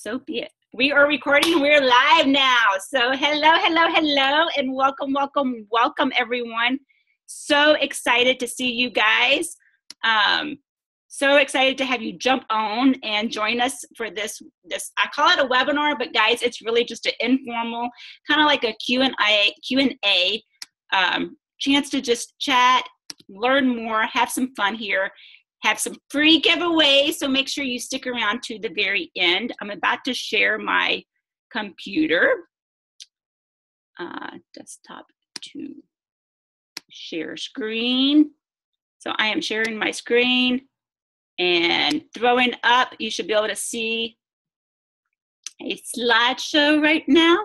So be it. We are recording. We're live now. So hello, and welcome, everyone. So excited to see you guys. So excited to have you jump on and join us for this. I call it a webinar, but guys, it's really just an informal, kind of like a Q&A chance to just chat, learn more, have some fun here. Have some free giveaways, so make sure you stick around to the very end. I'm about to share my computer. Desktop to share screen. So I am sharing my screen and throwing up. You should be able to see a slideshow right now.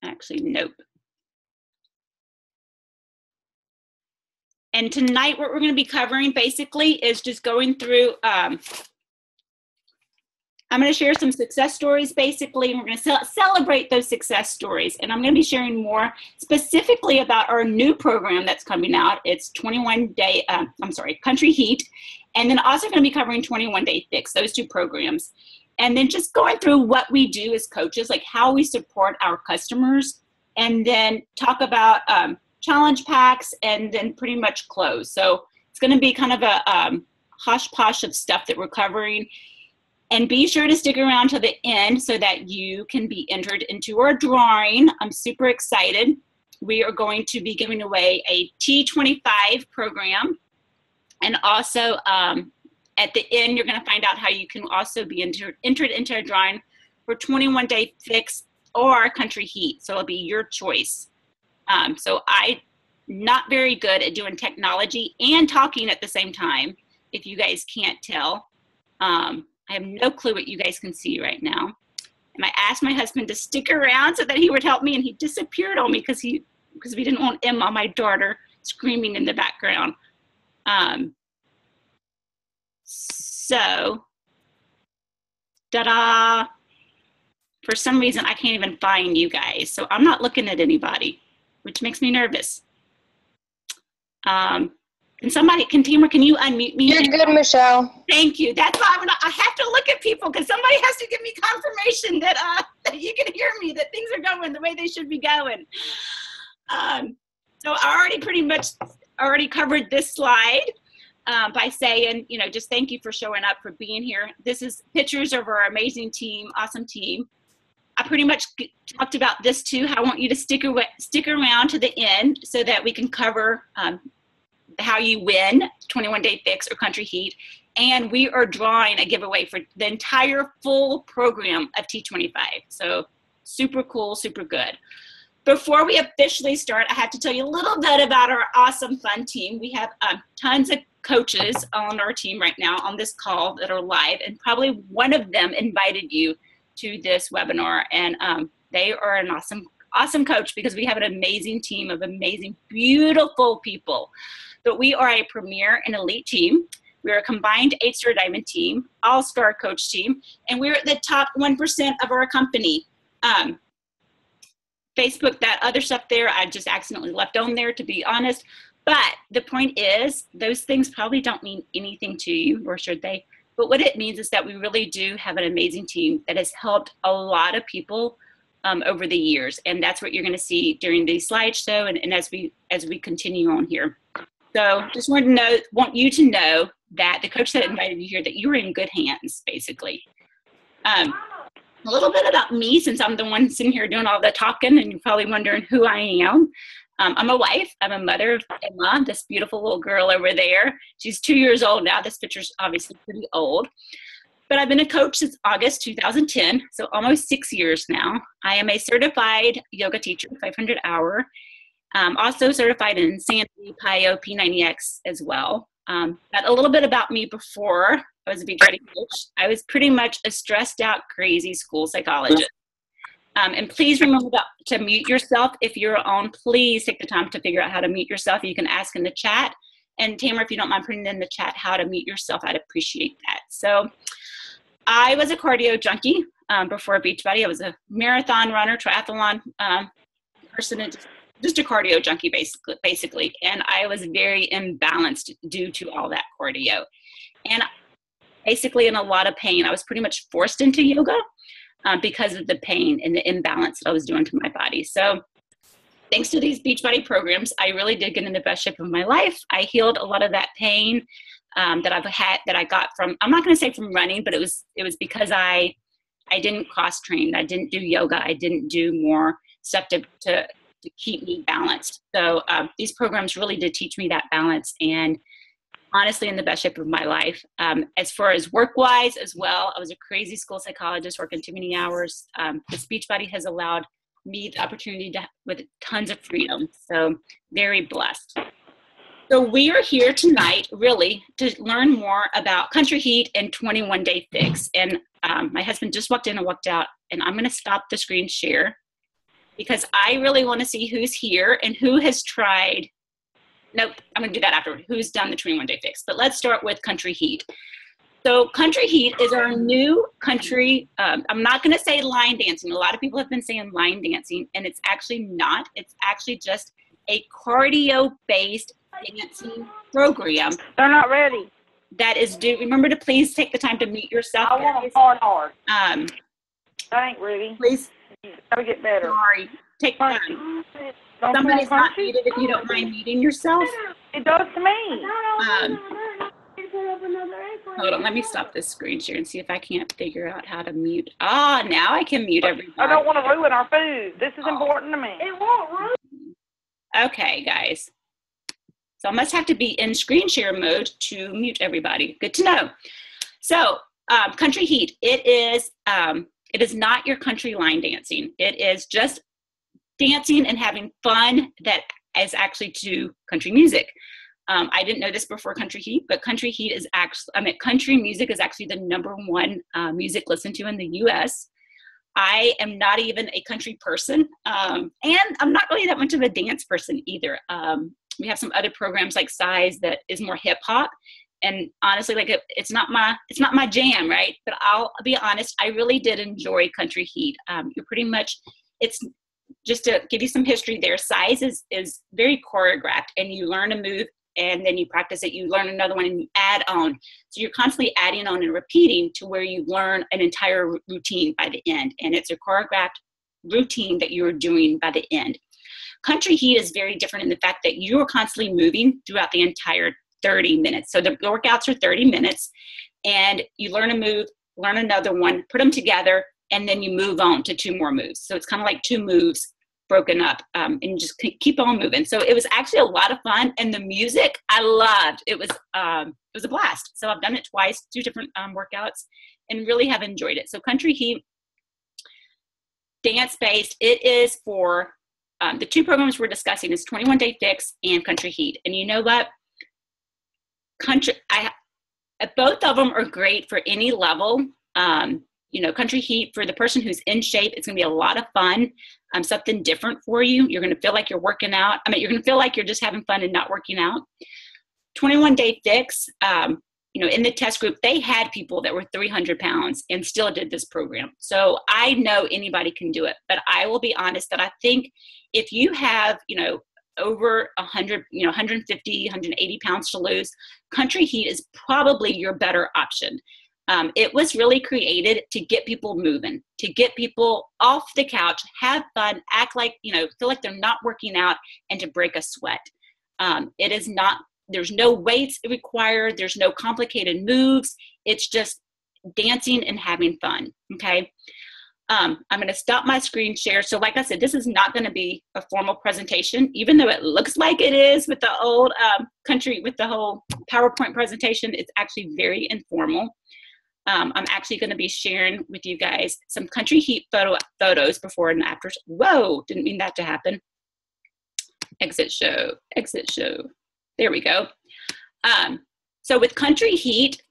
Actually, nope. And tonight, what we're going to be covering basically is just going through, I'm going to share some success stories basically, and we're going to celebrate those success stories. And I'm going to be sharing more specifically about our new program that's coming out. It's 21-day, Country Heat. And then also going to be covering 21-day Fix, those two programs. And then just going through what we do as coaches, like how we support our customers, and then talk about challenge packs, and then pretty much close. So it's going to be kind of a hodgepodge of stuff that we're covering. And be sure to stick around to the end so that you can be entered into our drawing. I'm super excited. We are going to be giving away a T25 program. And also at the end, you're going to find out how you can also be entered into a drawing for 21-day Fix or Country Heat. So it'll be your choice. So I'm not very good at doing technology and talking at the same time, if you guys can't tell. I have no clue what you guys can see right now. And I asked my husband to stick around so that he would help me, and he disappeared on me because we didn't want Emma, my daughter, screaming in the background. So, ta-da! For some reason, I can't even find you guys, so I'm not looking at anybody, which makes me nervous. Tamara, can you unmute me? You're good, Michelle. Thank you. That's why I have to look at people, because somebody has to give me confirmation that you can hear me, that things are going the way they should be going. So I already covered this slide by saying, just thank you for showing up, for being here. This is pictures of our amazing team, awesome team. I pretty much talked about this too. I want you to stick around to the end so that we can cover how you win 21-day Fix or Country Heat. And we are drawing a giveaway for the entire full program of T25. So super cool, super good. Before we officially start, I have to tell you a little bit about our awesome, fun team. We have tons of coaches on our team right now on this call that are live, and probably one of them invited you to this webinar, and they are an awesome coach, because we have an amazing team of amazing, beautiful people. But we are a premier and elite team. We're a combined 8-star diamond team, all-star coach team, and we're at the top 1% of our company. Facebook, that other stuff there, I just accidentally left on there, to be honest. But the point is, those things probably don't mean anything to you, nor should they. But what it means is that we really do have an amazing team that has helped a lot of people over the years. And that's what you're going to see during the slideshow and as we continue on here. So just want you to know that the coach that invited you here, that you were in good hands, basically. A little bit about me, since I'm the one sitting here doing all the talking, and you're probably wondering who I am. I'm a wife. I'm a mother of Emma, this beautiful little girl over there. She's 2 years old now. This picture's obviously pretty old. But I've been a coach since August 2010, so almost 6 years now. I am a certified yoga teacher, 500 hour. Also certified in Sandy, PIO, P90X as well. But a little bit about me before I was a beginning coach. I was pretty much a stressed out, crazy school psychologist. And please remember to mute yourself if you're on. Please take the time to figure out how to mute yourself. You can ask in the chat. And Tamara, if you don't mind putting in the chat how to mute yourself, I'd appreciate that. So I was a cardio junkie before Beachbody. I was a marathon runner, triathlon person, and just a cardio junkie basically. And I was very imbalanced due to all that cardio. And basically in a lot of pain. I was pretty much forced into yoga because of the pain and the imbalance that I was doing to my body. So thanks to these Beachbody programs, I really did get in the best shape of my life. I healed a lot of that pain that I got from, I'm not going to say from running, but it was because I didn't cross train. I didn't do yoga. I didn't do more stuff to keep me balanced. So these programs really did teach me that balance, and honestly in the best shape of my life. As far as work-wise as well, I was a crazy school psychologist working too many hours. This Beachbody has allowed me the opportunity with tons of freedom. So very blessed. So we are here tonight really to learn more about Country Heat and 21 Day Fix. And my husband just walked in and walked out, and I'm going to stop the screen share because I really want to see who's here and who has tried. Nope, I'm going to do that afterward. Who's done the 21 Day Fix? But let's start with Country Heat. So Country Heat is our new country. I'm not going to say line dancing. A lot of people have been saying line dancing, and it's actually not. It's actually just a cardio-based dancing program. They're not ready. That is due. Remember to please take the time to mute yourself. I want them hard. That ain't ready. Please. Gotta get better. Sorry. Take time. Somebody's not muted if you don't mind muting yourself. It does to me. Hold on, let me stop this screen share and see if I can't figure out how to mute. Ah, now I can mute everybody. I don't want to ruin our food. This is important to me. It won't ruin. Okay, guys. So I must have to be in screen share mode to mute everybody. Good to know. So, Country Heat, it is not your country line dancing. It is just dancing and having fun that is actually to country music. I didn't know this before Country Heat, but Country Heat is actually, country music is actually the #1 music listened to in the U.S. I am not even a country person, and I'm not really that much of a dance person either. We have some other programs like Size that is more hip hop, and honestly, like it's not my jam, right? But I'll be honest, I really did enjoy Country Heat. You're pretty much, it's just to give you some history there. Size is very choreographed, and you learn a move, and then you practice it. You learn another one, and you add on. So you're constantly adding on and repeating to where you learn an entire routine by the end, and it's a choreographed routine that you're doing by the end. Country Heat is very different in the fact that you're constantly moving throughout the entire 30 minutes. So the workouts are 30 minutes, and you learn a move, learn another one, put them together, and then you move on to 2 more moves. So it's kind of like 2 moves broken up, and you just keep on moving. So it was actually a lot of fun, and the music I loved. It was a blast. So I've done it twice, 2 different workouts, and really have enjoyed it. So Country Heat, dance-based, it is for the 2 programs we're discussing is 21 Day Fix and Country Heat. And you know what? Both of them are great for any level. Country Heat, for the person who's in shape, it's going to be a lot of fun, something different for you. You're going to feel like you're working out. You're going to feel like you're just having fun and not working out. 21 Day Fix, in the test group, they had people that were 300 pounds and still did this program. So I know anybody can do it, but I will be honest that I think if you have, over 100, 150, 180 pounds to lose, Country Heat is probably your better option. It was really created to get people moving, to get people off the couch, have fun, act like, feel like they're not working out, and to break a sweat. It is not, there's no weights required. There's no complicated moves. It's just dancing and having fun. Okay. I'm going to stop my screen share. So like I said, this is not going to be a formal presentation, even though it looks like it is with the old with the whole PowerPoint presentation. It's actually very informal. I'm actually going to be sharing with you guys some Country Heat photos before and after. Whoa, didn't mean that to happen. Exit show. There we go. So with Country Heat,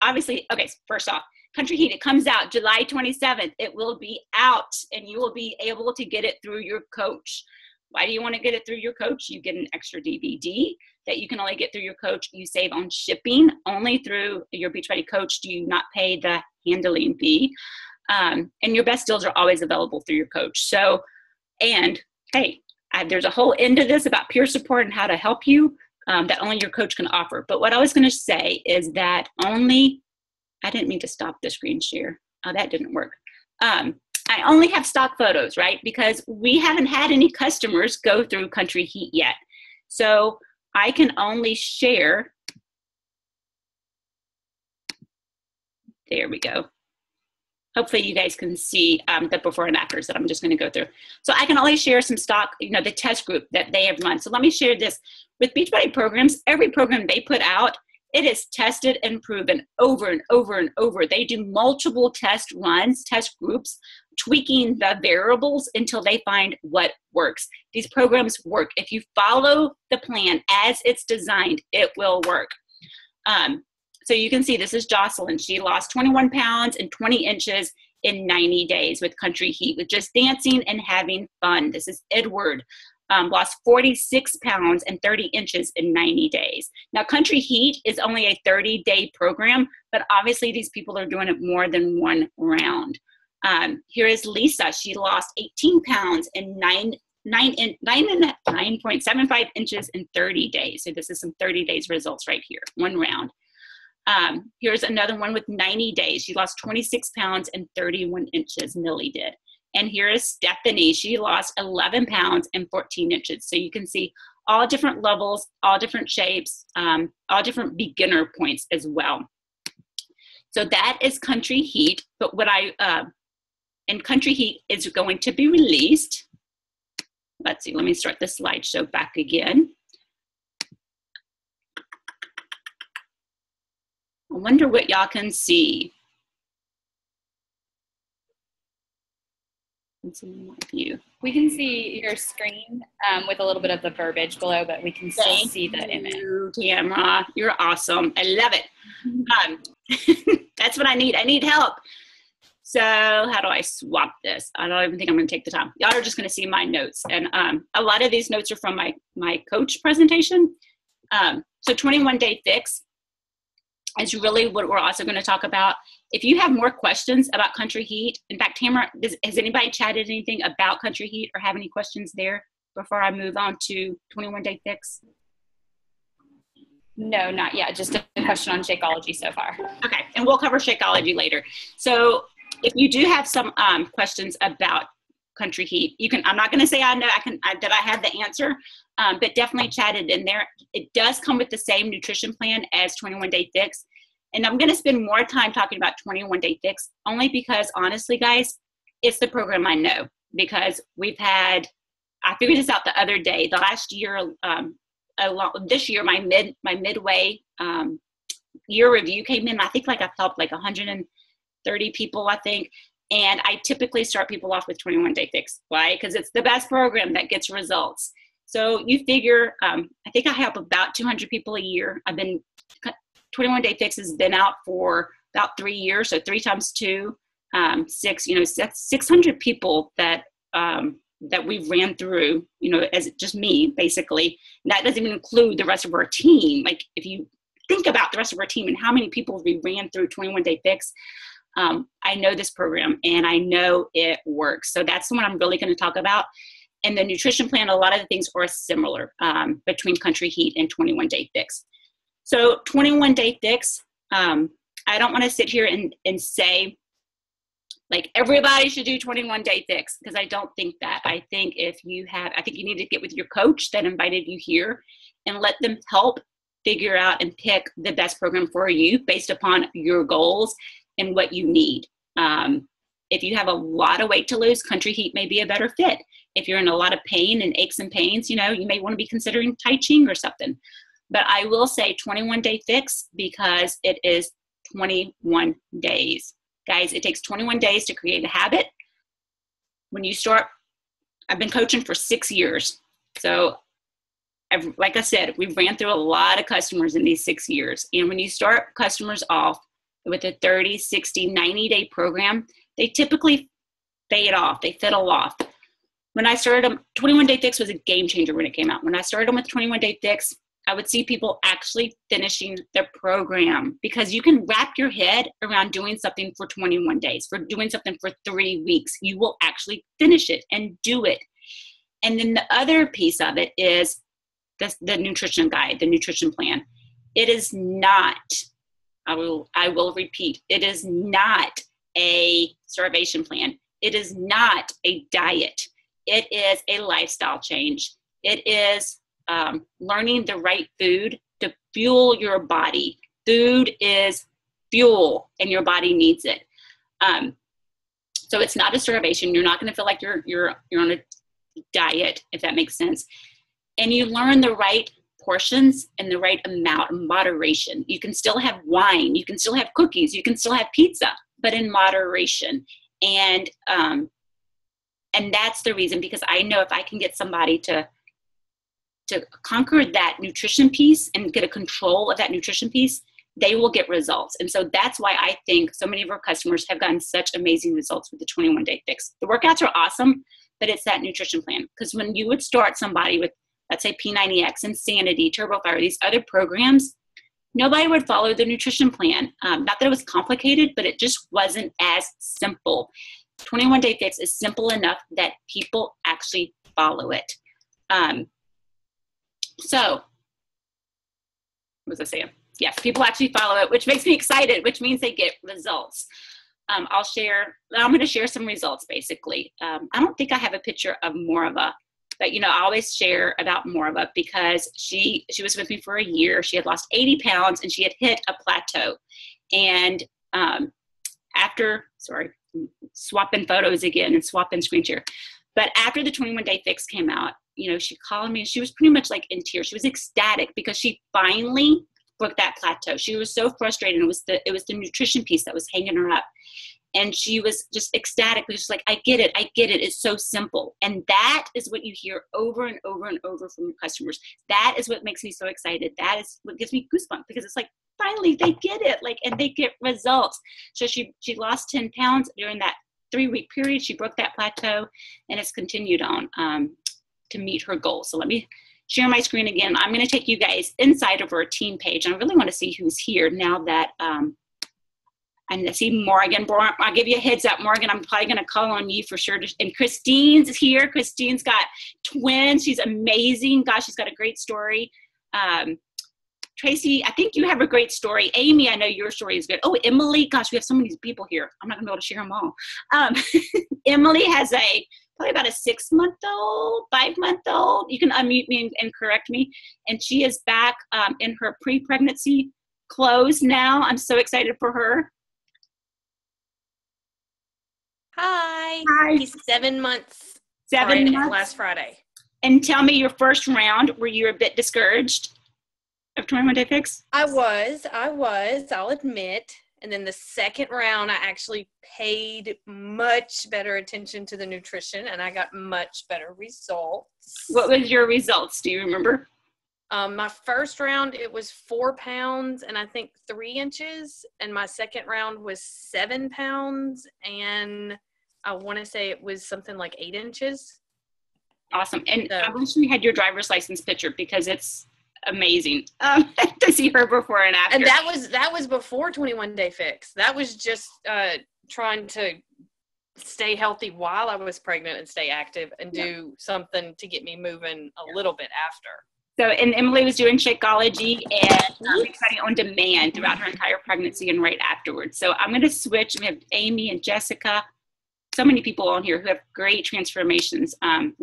obviously, okay, first off, Country Heat, it comes out July 27th. It will be out, and you will be able to get it through your coach. Why do you want to get it through your coach? You get an extra DVD that you can only get through your coach. You save on shipping. Only through your Beachbody coach do you not pay the handling fee. And your best deals are always available through your coach. So, and hey, there's a whole end to this about peer support and how to help you that only your coach can offer. But what I was going to say is that I didn't mean to stop the screen share. Oh, that didn't work. I only have stock photos, right? Because we haven't had any customers go through Country Heat yet. So I can only share. There we go. Hopefully you guys can see the before and afters that I'm just going to go through. So I can only share some stock, the test group that they have run. So let me share this. With Beachbody programs, every program they put out, it is tested and proven over and over and over. They do multiple test runs, test groups, tweaking the variables until they find what works. These programs work. If you follow the plan as it's designed, it will work. So you can see this is Jocelyn. She lost 21 pounds and 20 inches in 90 days with Country Heat, with just dancing and having fun. This is Edward. Lost 46 pounds and 30 inches in 90 days. Now, Country Heat is only a 30-day program, but obviously these people are doing it more than one round. Here is Lisa. She lost 18 pounds and 9.75 inches in 30 days. So this is some 30 days results right here, one round. Here's another one with 90 days. She lost 26 pounds and 31 inches, Millie did. And here is Stephanie. She lost 11 pounds and 14 inches. So you can see all different levels, all different shapes, all different beginner points as well. So that is Country Heat. But and Country Heat is going to be released. Let's see, let me start the slideshow back again. I wonder what y'all can see. Let's see my view. We can see your screen with a little bit of the verbiage below, but we can still see the image. Tamara, you're awesome. I love it. That's what I need. I need help. So how do I swap this? I don't even think I'm going to take the time. Y'all are just going to see my notes. And a lot of these notes are from my coach presentation. So 21-day fix is really what we're also going to talk about. If you have more questions about Country Heat, in fact, Tamara, has anybody chatted anything about Country Heat or have any questions there before I move on to 21-day fix? No, not yet. Just a question on Shakeology so far. Okay, and we'll cover Shakeology later. So if you do have some questions about Country Heat, you can. I'm not going to say I know that I have the answer, but definitely chat it in there. It does come with the same nutrition plan as 21-day fix, and I'm going to spend more time talking about 21-day fix only because honestly, guys, it's the program I know because I figured this out the other day. The last year, this year, my midway year review came in. I think I've helped 130 people, I think. And I typically start people off with 21-day fix. Why? Because it's the best program that gets results. So you figure, I think I help about 200 people a year. 21-day fix has been out for about 3 years. So 3 times 2, 6, that's 600 people that we've ran through, as just me, basically. And that doesn't even include the rest of our team. Like if you think about the rest of our team and how many people we ran through 21-day fix, I know this program and I know it works. So that's the one I'm really going to talk about. And the nutrition plan, a lot of the things are similar between Country Heat and 21-day fix. So 21-day fix, I don't want to sit here and say everybody should do 21-day fix because I don't think that. I think you need to get with your coach that invited you here and let them help figure out and pick the best program for you based upon your goals and what you need. If you have a lot of weight to lose, Country Heat may be a better fit. If you're in a lot of pain and aches and pains, you may want to be considering Tai Chi or something. But I will say 21-day fix because it is 21 days. Guys, it takes 21 days to create a habit. When you start, I've been coaching for 6 years. So like I said, we've ran through a lot of customers in these 6 years. And when you start customers off with a 30, 60, 90-day program, they typically fade off. They fiddle off. When I started them, 21-day fix was a game changer when it came out. When I started them with 21-day fix, I would see people actually finishing their program because you can wrap your head around doing something for 21 days, for doing something for 3 weeks. You will actually finish it and do it. And then the other piece of it is the nutrition guide, the nutrition plan. It is not, I will repeat, it is not a starvation plan. It is not a diet. It is a lifestyle change. It is learning the right food to fuel your body. Food is fuel, and your body needs it. So it's not a starvation. You're not going to feel like you're on a diet, if that makes sense. And you learn the right portions and the right amount of moderation. You can still have wine. You can still have cookies. You can still have pizza, but in moderation. And that's the reason, because I know if I can get somebody to conquer that nutrition piece and get a control of that nutrition piece, they will get results. And so that's why I think so many of our customers have gotten such amazing results with the 21-day fix. The workouts are awesome, but it's that nutrition plan. Because when you would start somebody with, let's say, P90X, Insanity, TurboFire, these other programs, nobody would follow the nutrition plan. Not that it was complicated, but it just wasn't as simple. 21-day fix is simple enough that people actually follow it. So, what was I saying? Yes, people actually follow it, which makes me excited, which means they get results. I'm going to share some results, basically. I don't think I have a picture of Morava, but, I always share about Morava because she was with me for a year. She had lost 80 pounds, and she had hit a plateau. And swapping photos again and swapping screen share. But after the 21-day fix came out, she called me, and she was pretty much like in tears. She was ecstatic because she finally broke that plateau. She was so frustrated. It was the nutrition piece that was hanging her up. And she was just ecstatic. She was like, I get it. It's so simple. And that is what you hear over and over and over from your customers. That is what makes me so excited. That is what gives me goosebumps, because it's like, finally they get it, and they get results. So she lost 10 pounds during that 3-week period. She broke that plateau, and it's continued on to meet her goal. So let me share my screen again. I'm going to take you guys inside of our team page. I really want to see who's here now that I'm going to see Morgan. I'll give you a heads up, Morgan. I'm probably going to call on you for sure. And Christine's here. Christine's got twins. She's amazing. Gosh, she's got a great story. Tracy, I think you have a great story. Amy, I know your story is good. Oh, Emily, gosh, we have so many people here. I'm not going to be able to share them all. Emily has probably about a 6-month-old, 5-month-old. You can unmute me and correct me. And she is back in her pre-pregnancy clothes now. I'm so excited for her. Hi. Hi. He's 7 months. 7 months? Last Friday. And tell me, your first round, were you a bit discouraged of 21-day fix? I was, I'll admit. And then the second round, I actually paid much better attention to the nutrition, and I got much better results. What was your results? Do you remember? My first round, it was 4 pounds and I think 3 inches. And my second round was 7 pounds. And I want to say it was something like 8 inches. Awesome. And I wish we had your driver's license picture, because it's amazing to see her before and after. And that was before 21-day fix. That was just trying to stay healthy while I was pregnant and stay active and do something to get me moving a little bit after. So, and Emily was doing Shakeology and exciting on demand throughout her entire pregnancy and right afterwards. So I'm going to switch. We have Amy and Jessica. So many people on here who have great transformations,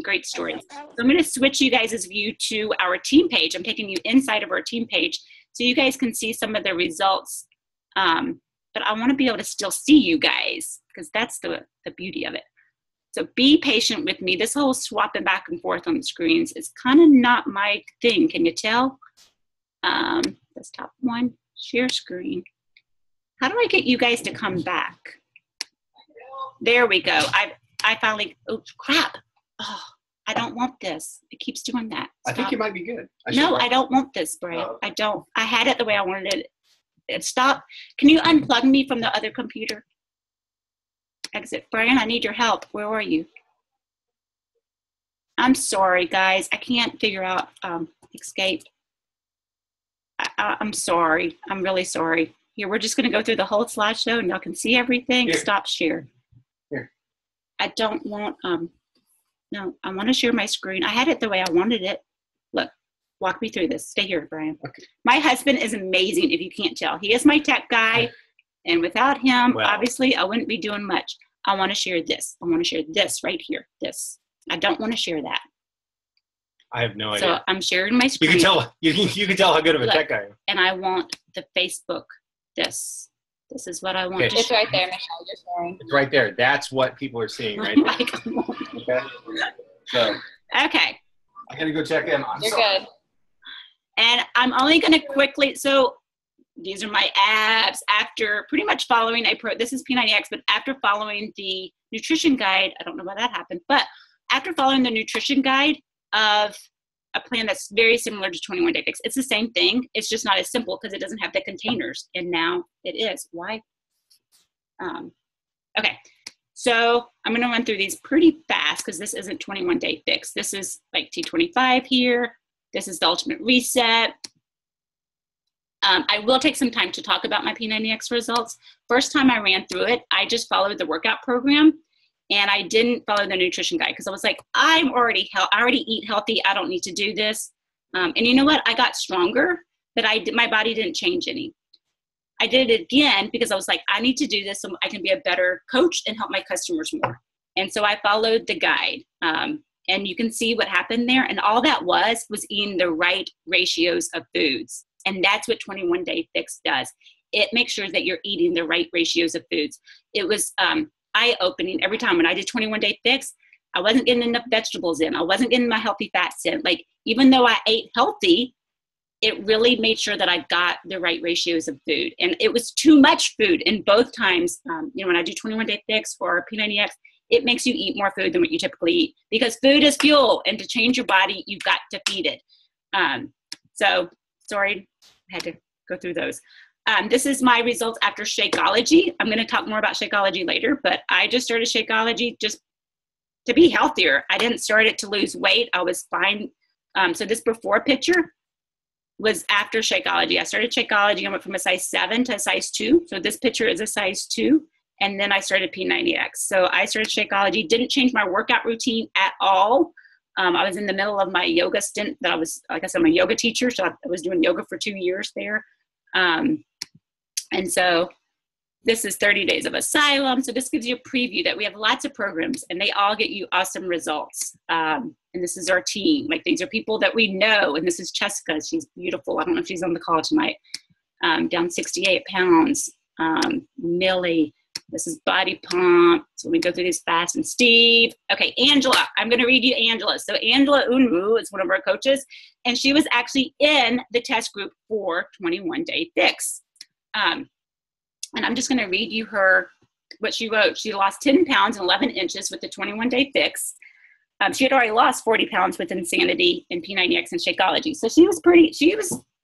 great stories. So I'm going to switch you guys' view to our team page. I'm taking you inside of our team page so you guys can see some of the results. But I want to be able to still see you guys, because that's the beauty of it. So be patient with me. This whole swapping back and forth on the screens is kind of not my thing. Can you tell? Desktop 1, share screen. How do I get you guys to come back? There we go. I finally, oh crap. Oh, I don't want this. It keeps doing that. Stop. I think you might be good. No, I don't want this, Bray. I don't. I had it the way I wanted it. Stop. Can you unplug me from the other computer? Exit. Brian, I need your help. Where are you? I'm sorry, guys. I can't figure out escape. I'm sorry. I'm really sorry. Here, we're just going to go through the whole slideshow and y'all can see everything. Here. Stop share. Here. I don't want, no, I want to share my screen. I had it the way I wanted it. Look, walk me through this. Stay here, Brian. Okay. My husband is amazing, if you can't tell. He is my tech guy, and without him, obviously, I wouldn't be doing much. I want to share this. I want to share this right here, this. I don't want to share that. I have no idea. So I'm sharing my screen. You can tell how good of a tech guy I am. And I want the Facebook, this. This is what I want to It's share. right there, Michelle. You're sharing. It's right there. That's what people are seeing right there. Okay. So. Okay. I gotta go check in. You're good. And I'm only going to quickly, so these are my abs after pretty much following this is P90X, but after following the nutrition guide, I don't know why that happened, but after following the nutrition guide of a plan that's very similar to 21 Day Fix, it's the same thing. It's just not as simple because it doesn't have the containers, and now it is. Why? Okay. So I'm going to run through these pretty fast because this isn't 21 Day Fix. This is like T25 here. This is the Ultimate Reset. I will take some time to talk about my P90X results. First time I ran through it, I just followed the workout program, and I didn't follow the nutrition guide because I was like, I already eat healthy. I don't need to do this. And you know what? I got stronger, but my body didn't change any. I did it again because I was like, I need to do this so I can be a better coach and help my customers more. And so I followed the guide. And you can see what happened there. And all that was eating the right ratios of foods. And that's what 21 Day Fix does. It makes sure that you're eating the right ratios of foods. It was eye-opening every time when I did 21 Day Fix. I wasn't getting enough vegetables in. I wasn't getting my healthy fats in. Like, even though I ate healthy, it really made sure that I got the right ratios of food. And it was too much food in both times. When I do 21 Day Fix or P90X, it makes you eat more food than what you typically eat because food is fuel, and to change your body, you've got to feed it. So sorry, I had to go through those. This is my results after Shakeology. I'm going to talk more about Shakeology later, but I just started Shakeology just to be healthier. I didn't start it to lose weight. I was fine. So this before picture was after Shakeology. I started Shakeology. I went from a size 7 to a size 2. So this picture is a size 2. And then I started P90X. So I started Shakeology, didn't change my workout routine at all. I was in the middle of my yoga stint that I was, like I said, I'm a yoga teacher. So I was doing yoga for 2 years there. And so this is 30 Days of Asylum. So this gives you a preview that we have lots of programs and they all get you awesome results. And this is our team. Like, these are people that we know. And this is Cheska. She's beautiful. I don't know if she's on the call tonight. Down 68 pounds. Millie. This is Body Pump. So let me go through these fast. And Steve. Okay, Angela. I'm going to read you Angela. So Angela Unwu is one of our coaches, and she was actually in the test group for 21 Day Fix. And I'm just going to read you what she wrote. She lost 10 pounds and 11 inches with the 21 Day Fix. She had already lost 40 pounds with Insanity and P90X and Shakeology. So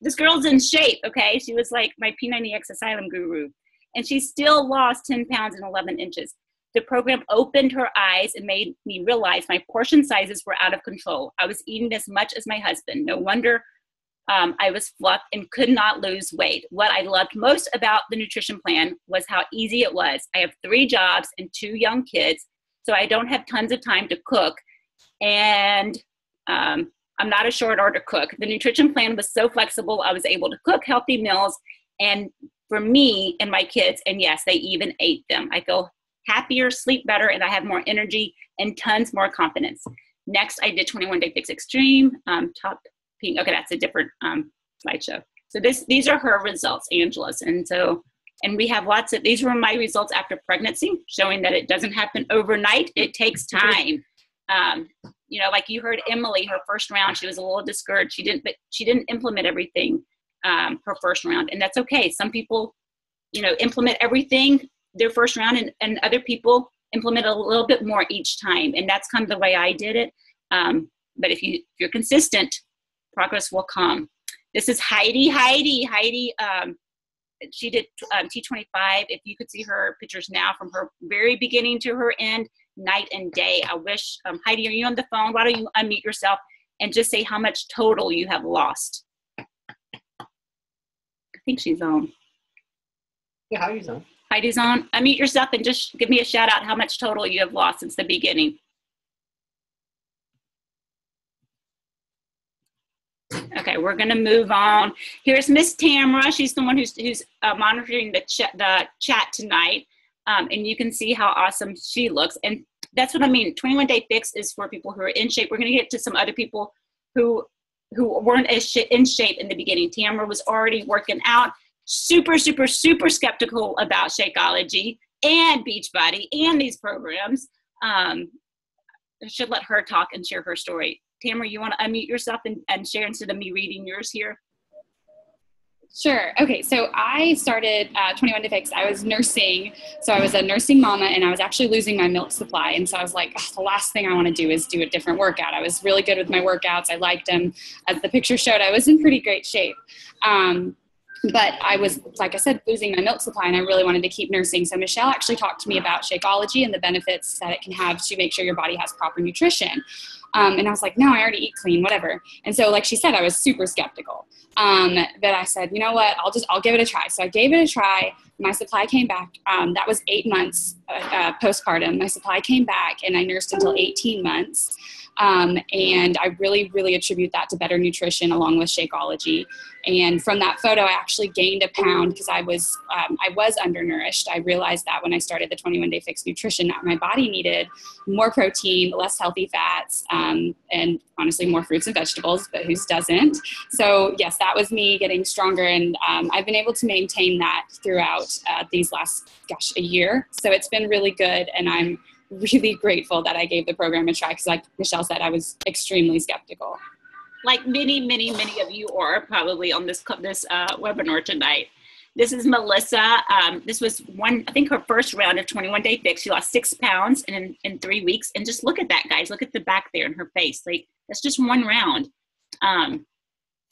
this girl's in shape, okay? She was like my P90X Asylum guru. And she still lost 10 pounds and 11 inches. The program opened her eyes and made me realize my portion sizes were out of control. I was eating as much as my husband. No wonder I was fluffed and could not lose weight. What I loved most about the nutrition plan was how easy it was. I have 3 jobs and 2 young kids, so I don't have tons of time to cook. And I'm not a short order cook. The nutrition plan was so flexible. I was able to cook healthy meals and for me and my kids, and yes, they even ate them. I feel happier, sleep better, and I have more energy and tons more confidence. Next, I did 21 Day Fix Extreme, top pink. Okay, that's a different slideshow. So these are her results, Angela's. And we have these were my results after pregnancy, showing that it doesn't happen overnight. It takes time. Like you heard Emily, her first round, she was a little discouraged. She didn't implement everything her first round, and that's okay. Some people, implement everything their first round, and other people implement a little bit more each time, and that's kind of the way I did it. But if you're consistent, progress will come. This is Heidi. She did T25. If you could see her pictures now from her very beginning to her end, night and day. I wish, Heidi, are you on the phone? Why don't you unmute yourself and just say how much total you have lost? I think she's on. Yeah, Heidi's on. Heidi's on. Unmute yourself and just give me a shout out how much total you have lost since the beginning. Okay, So we're going to move on. Here's Miss Tamara. She's the one who's monitoring the chat tonight. And you can see how awesome she looks. And that's what I mean. 21 Day Fix is for people who are in shape. We're going to get to some other people who weren't as in shape in the beginning. Tamara was already working out, super, super, super skeptical about Shakeology and Beachbody and these programs. I should let her talk and share her story. Tamara, you want to unmute yourself and share instead of me reading yours here? Sure. Okay. So I started 21 Day Fix. I was nursing. So I was a nursing mama, and I was actually losing my milk supply. And so I was like, oh, the last thing I want to do is do a different workout. I was really good with my workouts. I liked them. As the picture showed, I was in pretty great shape. But I was, like I said, losing my milk supply, and I really wanted to keep nursing. So Michelle actually talked to me about Shakeology and the benefits that it can have to make sure your body has proper nutrition. And I was like, no, I already eat clean, whatever. And so, like she said, I was super skeptical. But I said, you know what, I'll give it a try. So I gave it a try. My supply came back. That was 8 months postpartum. My supply came back, and I nursed until 18 months. And I really, really attribute that to better nutrition along with Shakeology. And from that photo, I actually gained a pound because I was undernourished. I realized that when I started the 21 Day Fix nutrition, that my body needed more protein, less healthy fats, and honestly more fruits and vegetables, but whose doesn't? So yes, that was me getting stronger. And I've been able to maintain that throughout these last, a year. So it's been really good. And I'm really grateful that I gave the program a try because, like Michelle said, I was extremely skeptical. Like many, many, many of you are probably on this webinar tonight. This is Melissa. This was I think her first round of 21 Day Fix. She lost 6 pounds in 3 weeks. And just look at that, guys. Look at the back there in her face. Like, that's just one round. And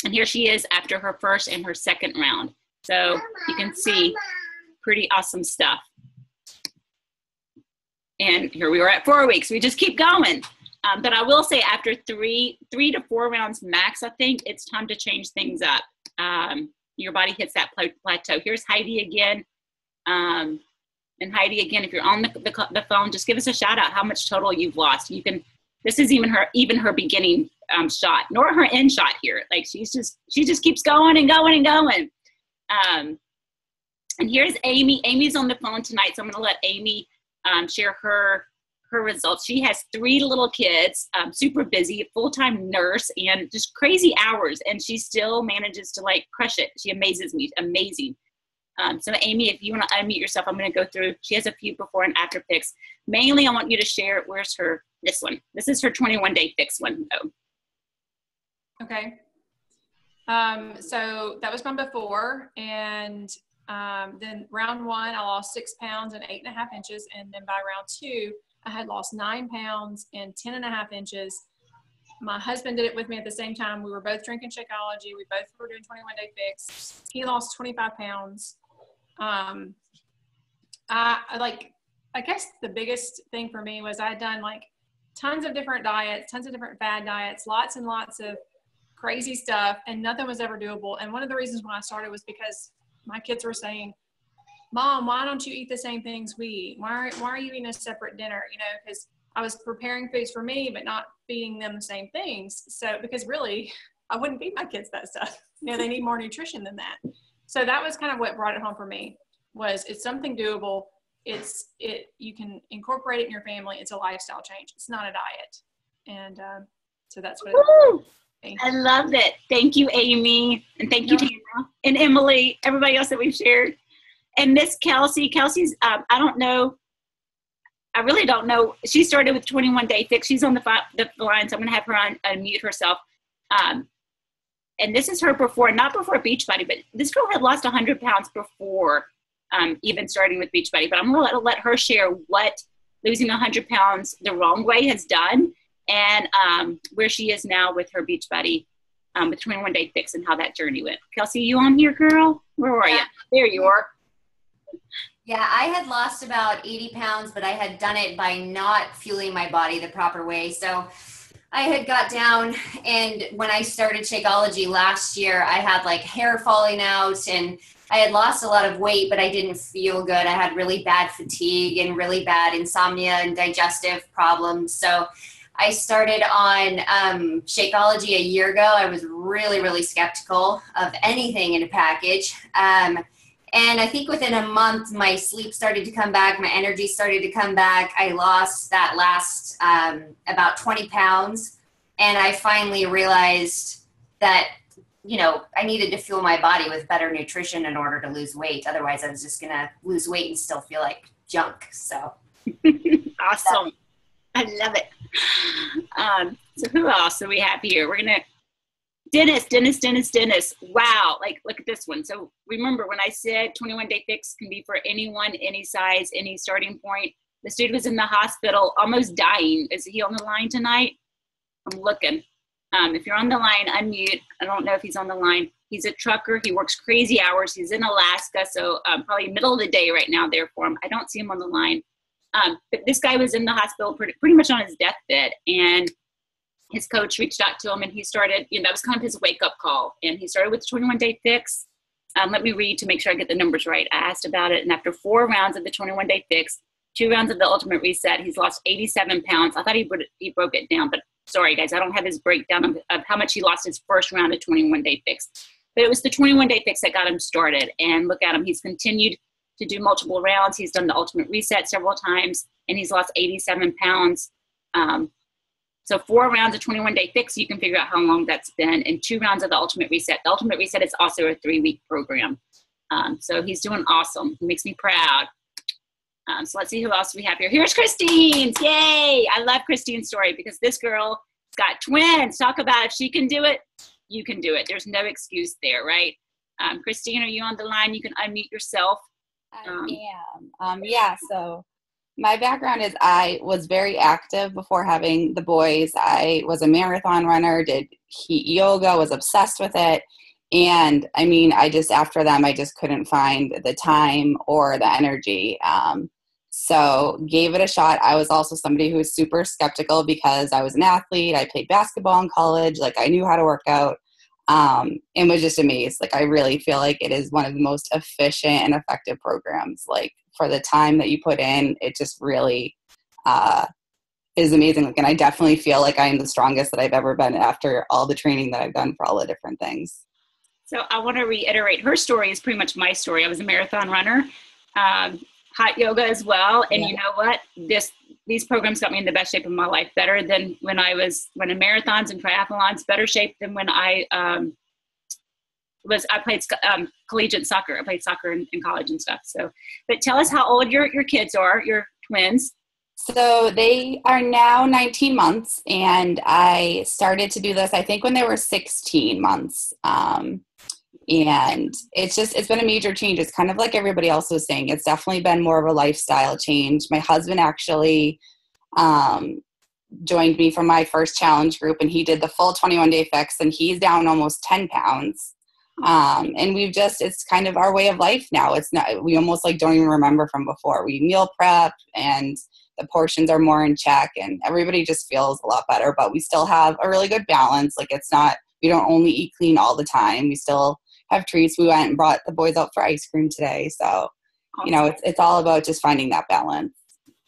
here she is after her first and her second round. So you can see pretty awesome stuff. And here we are at 4 weeks. We just keep going. But I will say after three to 4 rounds max, I think it's time to change things up. Your body hits that plateau. Here's Heidi again. And Heidi, again, if you're on the phone, just give us a shout out how much total you've lost. You can. This is even her beginning shot, nor her end shot here. Like she just keeps going and going and going. And here's Amy. Amy's on the phone tonight, so I'm going to let Amy share her results. She has 3 little kids, super busy, full-time nurse, and just crazy hours, and she still manages to like crush it. She amazes me. Amazing. So Amy, if you want to unmute yourself, I'm going to go through. She has a few before and after pics. Mainly, I want you to share. Where's this one? This is her 21 Day Fix one, though. Okay. So that was my before, and then round 1, I lost 6 pounds and 8.5 inches, and then by round 2, I had lost 9 pounds and 10.5 inches. My husband did it with me at the same time. We were both drinking Shakeology. We both were doing 21 Day Fix. He lost 25 pounds. I guess the biggest thing for me was I had done like tons of different diets, tons of different fad diets, lots and lots of crazy stuff, and nothing was ever doable. And one of the reasons why I started was because my kids were saying, Mom, why don't you eat the same things we eat? Why are you eating a separate dinner? You know, because I was preparing foods for me, but not feeding them the same things. So, because really, I wouldn't feed my kids that stuff. You know, they need more nutrition than that. So that was kind of what brought it home for me, was it's something doable. You can incorporate it in your family. It's a lifestyle change. It's not a diet. And so that's what I love it. Thank you, Amy. And thank you, Tina and Emily, everybody else that we've shared. And Miss Kelsey. Kelsey's, I don't know. I really don't know. She started with 21 Day Fix. She's on the line, so I'm going to have her unmute herself. And this is her before, not before Beachbody, but this girl had lost 100 pounds before even starting with Beachbody. But I'm going to let her share what losing 100 pounds the wrong way has done, and where she is now with her Beachbody with 21 Day Fix and how that journey went. Kelsey, you on here, girl? Where are you? There you are. Yeah, I had lost about 80 pounds, but I had done it by not fueling my body the proper way. So I had got down, and when I started Shakeology last year, I had like hair falling out, and I had lost a lot of weight, but I didn't feel good. I had really bad fatigue and really bad insomnia and digestive problems. So I started on Shakeology a year ago. I was really, really skeptical of anything in a package. And I think within a month, my sleep started to come back. My energy started to come back. I lost that last about 20 pounds. And I finally realized that, I needed to fuel my body with better nutrition in order to lose weight. Otherwise, I was just going to lose weight and still feel like junk. So awesome. I love it. So who else do we have here? We're going to Dennis. Wow. Like, look at this one. So remember when I said 21-day fix can be for anyone, any size, any starting point. The student was in the hospital almost dying. Is he on the line tonight? I'm looking. If you're on the line, unmute. I don't know if he's on the line. He's a trucker. He works crazy hours. He's in Alaska. So probably middle of the day right now there for him. I don't see him on the line. But this guy was in the hospital pretty much on his deathbed. And his coach reached out to him and he started, that was kind of his wake up call. And he started with the 21-day fix. Let me read to make sure I get the numbers right. I asked about it. And after 4 rounds of the 21-day fix, 2 rounds of the ultimate reset, he's lost 87 pounds. I thought he broke it down, but sorry guys, I don't have his breakdown of how much he lost his first round of 21-day fix. But it was the 21-day fix that got him started. And look at him. He's continued to do multiple rounds. He's done the ultimate reset several times and he's lost 87 pounds. So 4 rounds of 21-day fix, you can figure out how long that's been, and 2 rounds of the ultimate reset. The ultimate reset is also a 3-week program. So he's doing awesome. He makes me proud. So let's see who else we have here. Here's Christine. Yay. I love Christine's story because this girl's got twins. Talk about if she can do it, you can do it. There's no excuse there, right? Christine, are you on the line? You can unmute yourself. I am. Yeah, so my background is I was very active before having the boys. I was a marathon runner, did heat yoga, was obsessed with it. And I mean, after them, I just couldn't find the time or the energy. So gave it a shot. I was also somebody who was super skeptical because I was an athlete. I played basketball in college. Like I knew how to work out. And was just amazed. Like I really feel like it is one of the most efficient and effective programs. Like for the time that you put in, it just really is amazing. Like, and I definitely feel like I am the strongest that I've ever been after all the training that I've done for all the different things. So I want to reiterate, her story is pretty much my story. I was a marathon runner, hot yoga as well. And you know what? These programs got me in the best shape of my life, better than when I was running marathons and triathlons, better shape than when I played collegiate soccer. I played soccer in college and stuff. So, but tell us how old your kids are, your twins. So they are now 19 months, and I started to do this, I think, when they were 16 months. And it's been a major change. It's kind of like everybody else was saying. It's definitely been more of a lifestyle change. My husband actually joined me for my first challenge group, and he did the full 21-day fix, and he's down almost 10 pounds. And it's kind of our way of life now. It's not, we almost like don't even remember from before. We meal prep and the portions are more in check and everybody just feels a lot better, but we still have a really good balance. Like we don't only eat clean all the time. We still have treats. We went and brought the boys out for ice cream today. So, it's all about just finding that balance.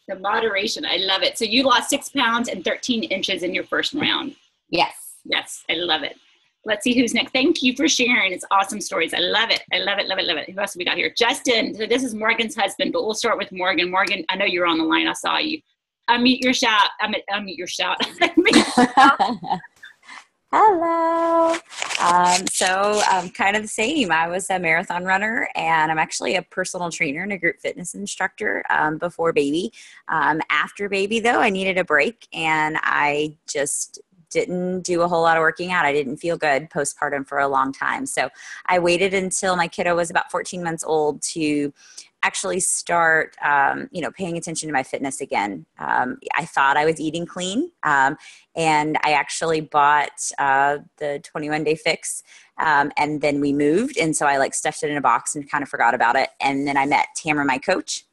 The moderation. I love it. So you lost 6 pounds and 13 inches in your first round. Yes. Yes. I love it. Let's see who's next. Thank you for sharing. It's awesome stories. I love it. I love it. Love it. Love it. Who else have we got here? Justin. So this is Morgan's husband, but we'll start with Morgan. Morgan, I know you're on the line. I saw you. Unmute your shout. Unmute your shout. Hello. So kind of the same. I was a marathon runner and I'm actually a personal trainer and a group fitness instructor before baby. After baby though, I needed a break and I just didn't do a whole lot of working out. I didn't feel good postpartum for a long time. So I waited until my kiddo was about 14 months old to actually start, paying attention to my fitness again. I thought I was eating clean. And I actually bought the 21-day fix. And then we moved. And so I stuffed it in a box and kind of forgot about it. And then I met Tamara, my coach.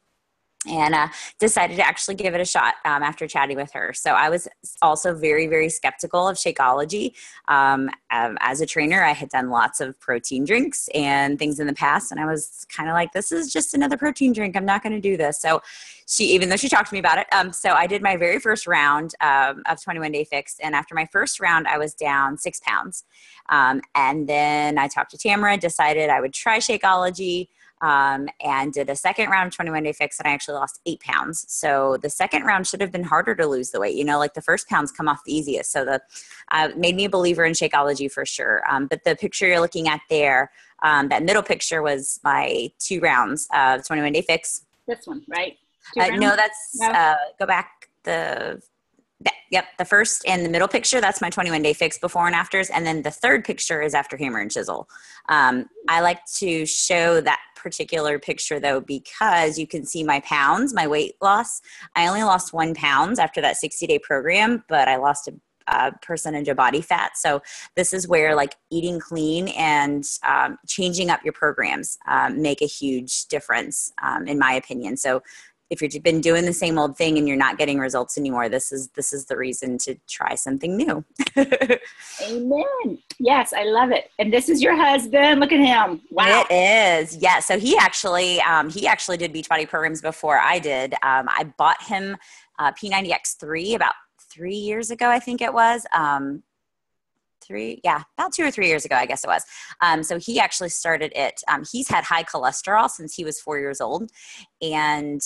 and decided to actually give it a shot after chatting with her. So I was also very, very skeptical of Shakeology. As a trainer, I had done lots of protein drinks and things in the past, and I was kind of like, this is just another protein drink. I'm not going to do this. So even though she talked to me about it, so I did my very first round of 21 Day Fix, and after my first round, I was down 6 pounds. And then I talked to Tamara, decided I would try Shakeology, and did a second round of 21 Day Fix, and I actually lost 8 pounds. So the second round should have been harder to lose the weight. You know, like the first pounds come off the easiest. So made me a believer in Shakeology for sure. But the picture you're looking at there, that middle picture was my 2 rounds of 21 Day Fix. This one, right? No, go back Yep, the first and the middle picture, that's my 21 Day Fix before and afters. And then the third picture is after Hammer and Chisel. I like to show that particular picture though, because you can see my pounds, my weight loss. I only lost 1 pound after that 60-day program, but I lost a percentage of body fat. So this is where like eating clean and changing up your programs make a huge difference in my opinion. So if you've been doing the same old thing and you're not getting results anymore, this is the reason to try something new. Amen. Yes, I love it. And this is your husband. Look at him. Wow. It is. Yeah. So he actually did Beachbody programs before I did. I bought him P90X3 about 3 years ago, I think it was. About 2 or 3 years ago, I guess it was. So he actually started it. He's had high cholesterol since he was 4 years old. And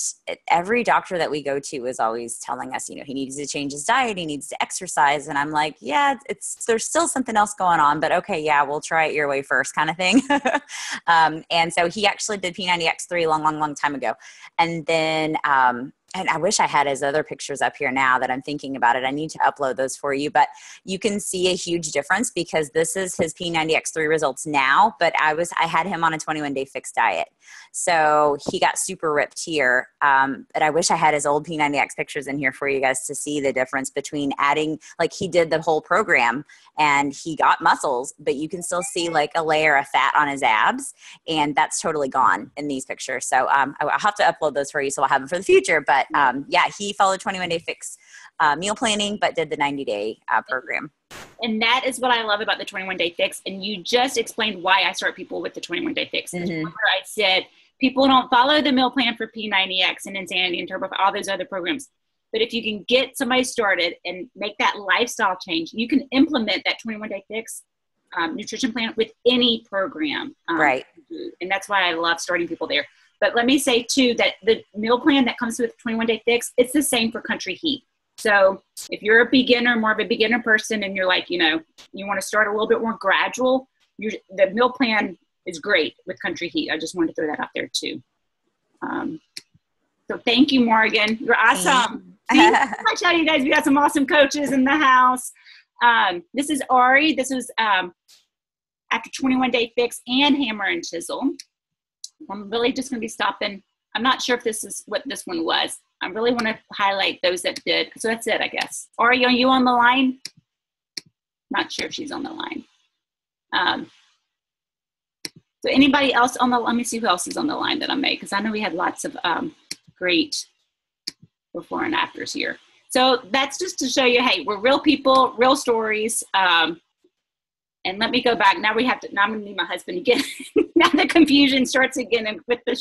every doctor that we go to is always telling us, you know, he needs to change his diet. He needs to exercise. And I'm like, yeah, there's still something else going on, but okay, yeah, we'll try it your way first kind of thing. And so he actually did P90X3 long time ago. And then, and I wish I had his other pictures up here now that I'm thinking about it. I need to upload those for you, but you can see a huge difference because this is his P90X3 results now, but I had him on a 21 Day Fix diet. So he got super ripped here. But I wish I had his old P90X pictures in here for you guys to see the difference between adding, like he did the whole program and he got muscles, but you can still see like a layer of fat on his abs, and that's totally gone in these pictures. So I'll have to upload those for you so I'll have them for the future. But yeah, he followed 21 Day Fix meal planning, but did the 90-day program. And that is what I love about the 21 Day Fix. And you just explained why I start people with the 21 Day Fix. Mm-hmm. Remember I said, people don't follow the meal plan for P90X and Insanity and Turbo, all those other programs. But if you can get somebody started and make that lifestyle change, you can implement that 21 Day Fix nutrition plan with any program. Right. And that's why I love starting people there. But let me say too, that the meal plan that comes with 21 Day Fix, it's the same for Country Heat. So if you're a beginner, more of a beginner person, and you're like, you know, you want to start a little bit more gradual, the meal plan is great with Country Heat. I just wanted to throw that out there too. So thank you, Morgan. You're awesome. I tell you guys, we got some awesome coaches in the house. This is Ari. This was after 21 Day Fix and Hammer and Chisel. I'm really just going to be stopping. I'm not sure if this is what this one was. I really want to highlight those that did. So that's it, I guess. Ari, are you on the line? Not sure if she's on the line. So anybody else on the, let me see who else is on the line that I made, because I know we had lots of great before and afters here. So that's just to show you, hey, we're real people, real stories. And let me go back. Now we have to, now I'm gonna need my husband again. Now the confusion starts again with the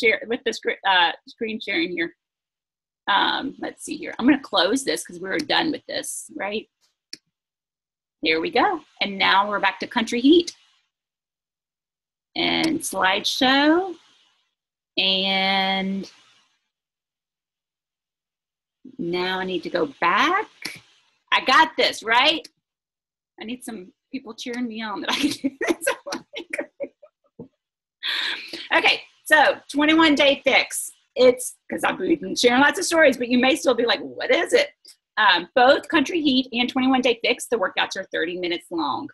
screen sharing here. Let's see here. I'm gonna close this because we're done with this, right? There we go. And now we're back to Country Heat. And slideshow. And now I need to go back. I got this, right? I need some people cheering me on that I can do this. Okay, so 21 Day Fix. It's because I've been sharing lots of stories, but you may still be like, what is it? Both Country Heat and 21 Day Fix, the workouts are 30 minutes long.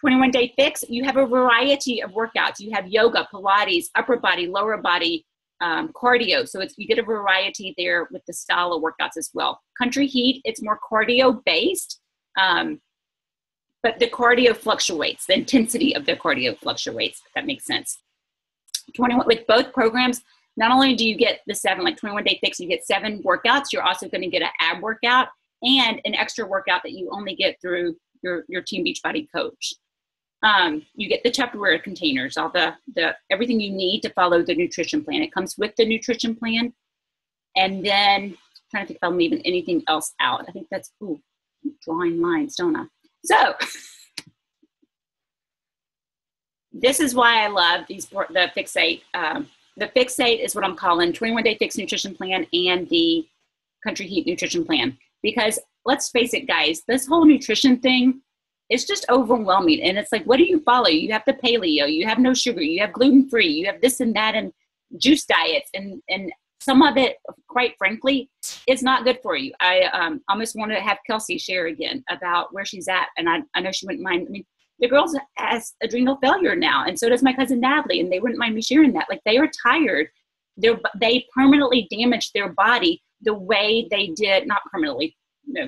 21 Day Fix, you have a variety of workouts. You have yoga, Pilates, upper body, lower body, cardio. So you get a variety there with the style of workouts as well. Country Heat, it's more cardio based, but the cardio fluctuates. The intensity of the cardio fluctuates, if that makes sense. 21 with both programs, not only do you get the 7, like 21 Day Fix, you get 7 workouts, you're also going to get an ab workout and an extra workout that you only get through your Team Beachbody coach. You get the Tupperware containers, all the everything you need to follow the nutrition plan. It comes with the nutrition plan. And then I'm trying to think if I'm leaving anything else out. I think that's, drawing lines, don't I? So this is why I love the Fixate. The Fixate is what I'm calling 21 Day Fix Nutrition Plan and the Country Heat Nutrition Plan. Because let's face it, guys, this whole nutrition thing is just overwhelming. And it's like, what do you follow? You have the paleo, you have no sugar, you have gluten-free, you have this and that, and juice diets. And some of it, quite frankly, is not good for you. I almost want to have Kelsey share again about where she's at. And I know she wouldn't mind. I mean, the girl has adrenal failure now, and so does my cousin Natalie, and they wouldn't mind me sharing that. Like, they are tired. They permanently damaged their body the way they did, not permanently, no,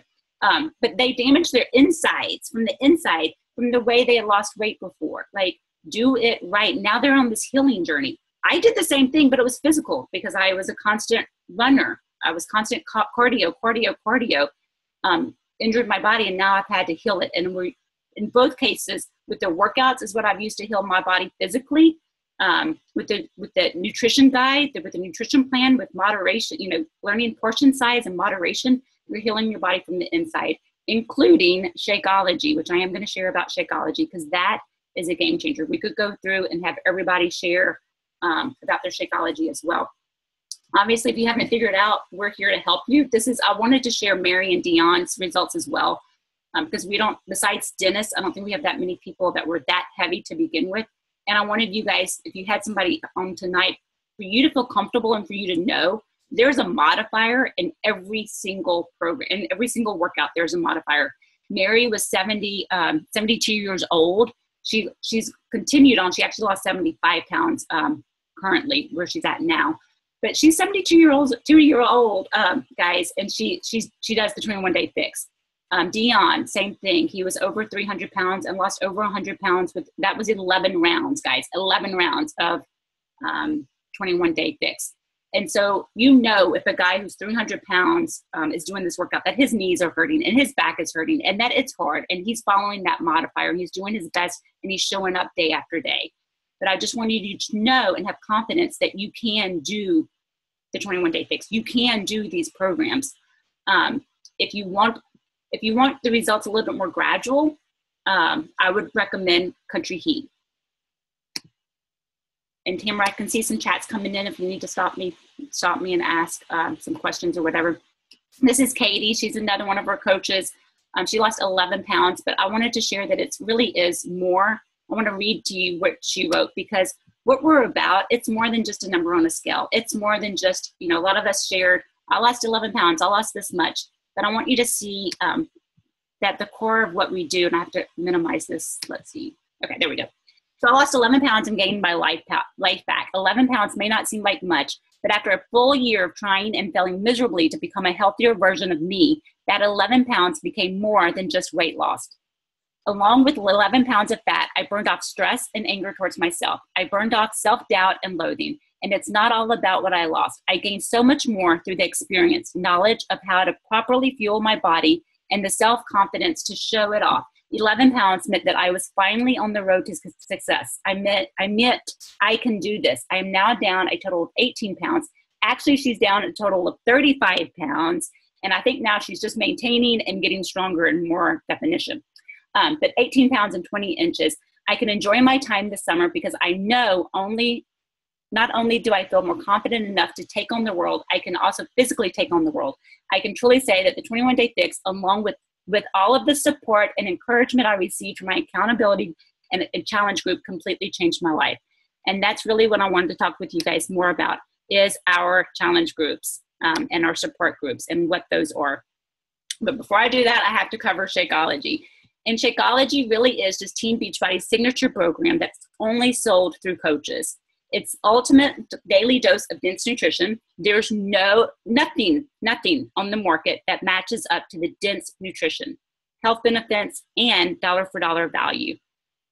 but they damaged their insides from the inside from the way they had lost weight before. Like, do it right. Now they're on this healing journey. I did the same thing, but it was physical because I was a constant runner. I was constant cardio, injured my body, and now I've had to heal it. And we're, in both cases, with the workouts is what I've used to heal my body physically. With the nutrition guide, with the nutrition plan, with moderation, learning portion size and moderation, you're healing your body from the inside, including Shakeology, which I am going to share about Shakeology because that is a game changer. We could go through and have everybody share about their Shakeology as well. Obviously, if you haven't figured it out, we're here to help you. I wanted to share Mary and Dion's results as well, because we don't, besides Dennis, I don't think we have that many people that were that heavy to begin with. And I wanted you guys, if you had somebody on tonight, for you to feel comfortable and for you to know there's a modifier in every single program, in every single workout, there's a modifier. Mary was 72 years old. She's continued on. She actually lost 75 pounds currently where she's at now. But she's 2-year-old, guys, and she does the 21 Day Fix. Dion, same thing. He was over 300 pounds and lost over 100 pounds. That was 11 rounds, guys, 11 rounds of 21 Day Fix. And so, if a guy who's 300 pounds is doing this workout, that his knees are hurting and his back is hurting and that it's hard, and he's following that modifier. He's doing his best and he's showing up day after day. But I just wanted you to know and have confidence that you can do the 21 Day Fix. You can do these programs. If you want the results a little bit more gradual, I would recommend Country Heat. And Tamara, I can see some chats coming in if you need to stop me and ask some questions or whatever. This is Katie. She's another one of our coaches. She lost 11 pounds, but I wanted to share that it really is more. I want to read to you what she wrote, because what we're about, it's more than just a number on a scale. It's more than just, a lot of us shared, I lost 11 pounds, I lost this much. But I want you to see that the core of what we do, and I have to minimize this. Let's see. Okay, there we go. So I lost 11 pounds and gained my life back. 11 pounds may not seem like much, but after a full year of trying and failing miserably to become a healthier version of me, that 11 pounds became more than just weight loss. Along with 11 pounds of fat, I burned off stress and anger towards myself. I burned off self-doubt and loathing. And it's not all about what I lost. I gained so much more through the experience, knowledge of how to properly fuel my body, and the self-confidence to show it off. 11 pounds meant that I was finally on the road to success. I meant I can do this. I am now down a total of 18 pounds. Actually, she's down a total of 35 pounds. And I think now she's just maintaining and getting stronger and more definition. But 18 pounds and 20 inches. I can enjoy my time this summer because I know not only do I feel more confident enough to take on the world, I can also physically take on the world. I can truly say that the 21 Day Fix, along with all of the support and encouragement I received from my accountability and challenge group, completely changed my life. And that's really what I wanted to talk with you guys more about, is our challenge groups and our support groups and what those are. But before I do that, I have to cover Shakeology. And Shakeology really is just Team Beachbody's signature program that's only sold through coaches. It's ultimate daily dose of dense nutrition. There's nothing on the market that matches up to the dense nutrition, health benefits, and dollar for dollar value.